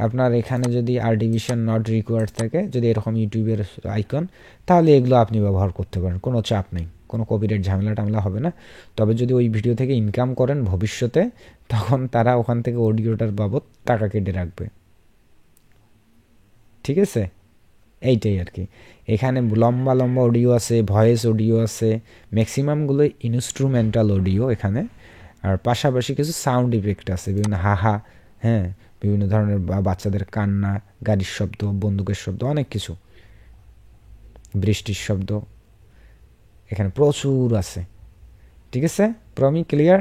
আপনার এখানে যদি আর্টিভিশন নট রিকোয়ার্ড থাকে, যদি এরকম ইউটিউবের আইকন, তাহলে এগুলো আপনি ব্যবহার করতে পারেন, কোনো চাপ নেই, কোনো কপিরাইট ঝামেলা টামেলা হবে না। তবে যদি ওই ভিডিও থেকে ইনকাম করেন ভবিষ্যতে, তখন তারা ওখান থেকে অডিওটার বাবদ টাকা কেটে রাখবে, ঠিক আছে? এইটাই আর কি। এখানে লম্বা লম্বা অডিও আছে, ভয়েস অডিও আছে, ম্যাক্সিমামগুলো ইনস্ট্রুমেন্টাল অডিও এখানে। আর পাশাপাশি কিছু সাউন্ড ইফেক্ট আছে, বিভিন্ন হাহা, হ্যাঁ, বিভিন্ন ধরনের বাচ্চাদের কান্না, গাড়ির শব্দ, বন্দুকের শব্দ, অনেক কিছু, বৃষ্টির শব্দ এখানে প্রচুর আছে, ঠিক আছে? প্রমি ক্লিয়ার?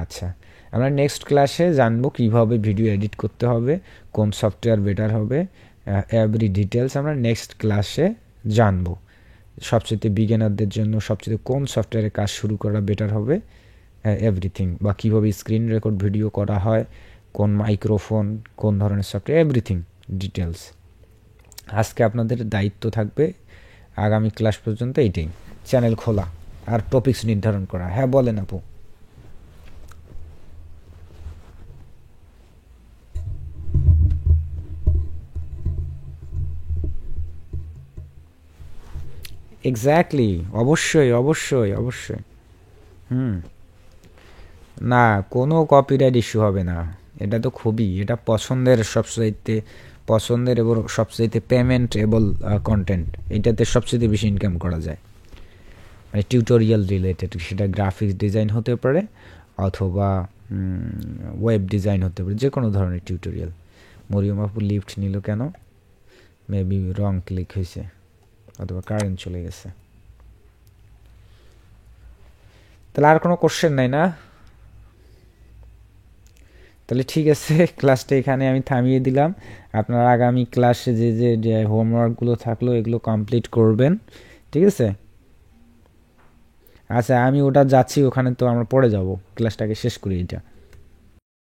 আচ্ছা, আমরা নেক্সট ক্লাসে জানবো কিভাবে ভিডিও এডিট করতে হবে, কোন সফটওয়্যার বেটার হবে, এভরি ডিটেলস আমরা নেক্সট ক্লাসে জানবো। সবচেয়ে বিগিনারদের জন্য সবচেয়ে কোন সফটওয়্যারে কাজ শুরু করা বেটার হবে, এভরিথিং, বা কীভাবে স্ক্রিন রেকর্ড ভিডিও করা হয়, কোন মাইক্রোফোন, কোন ধরনের সফটওয়্যার, এভরিথিং ডিটেলস। আজকে আপনাদের দায়িত্ব থাকবে আগামী ক্লাস পর্যন্ত এইটাই, চ্যানেল খোলা আর টপিকস নির্ধারণ করা। হ্যাঁ বলেন আপু। এক্স্যাক্টলি, অবশ্যই অবশ্যই অবশ্যই। না, কোনো কপিরাইট ইস্যু হবে না। এটা তো খুবই, এটা পছন্দের এবং সবচাইতে পেমেন্টেবল কন্টেন্ট। এটাতে সবচেয়ে বেশি ইনকাম করা যায়, মানে টিউটোরিয়াল রিলেটেড। সেটা গ্রাফিক্স ডিজাইন হতে পারে অথবা ওয়েব ডিজাইন হতে পারে, যে কোনো ধরনের টিউটোরিয়াল। মরিয়ম আপু লিফট নিল কেন? মেবি রং ক্লিক হয়েছে অথবা কারেন্ট চলে গেছে। তাহলে আর কোনো কোশ্চেন নাই না? তাহলে ঠিক আছে, ক্লাসটা এখানে আমি থামিয়ে দিলাম। আপনারা আগামী ক্লাসে যে হোমওয়ার্কগুলো থাকলো এগুলো কমপ্লিট করবেন, ঠিক আছে? আচ্ছা, আমি ওটা যাচ্ছি, ওখানে তো আমরা পরে যাব, ক্লাসটাকে শেষ করি এটা।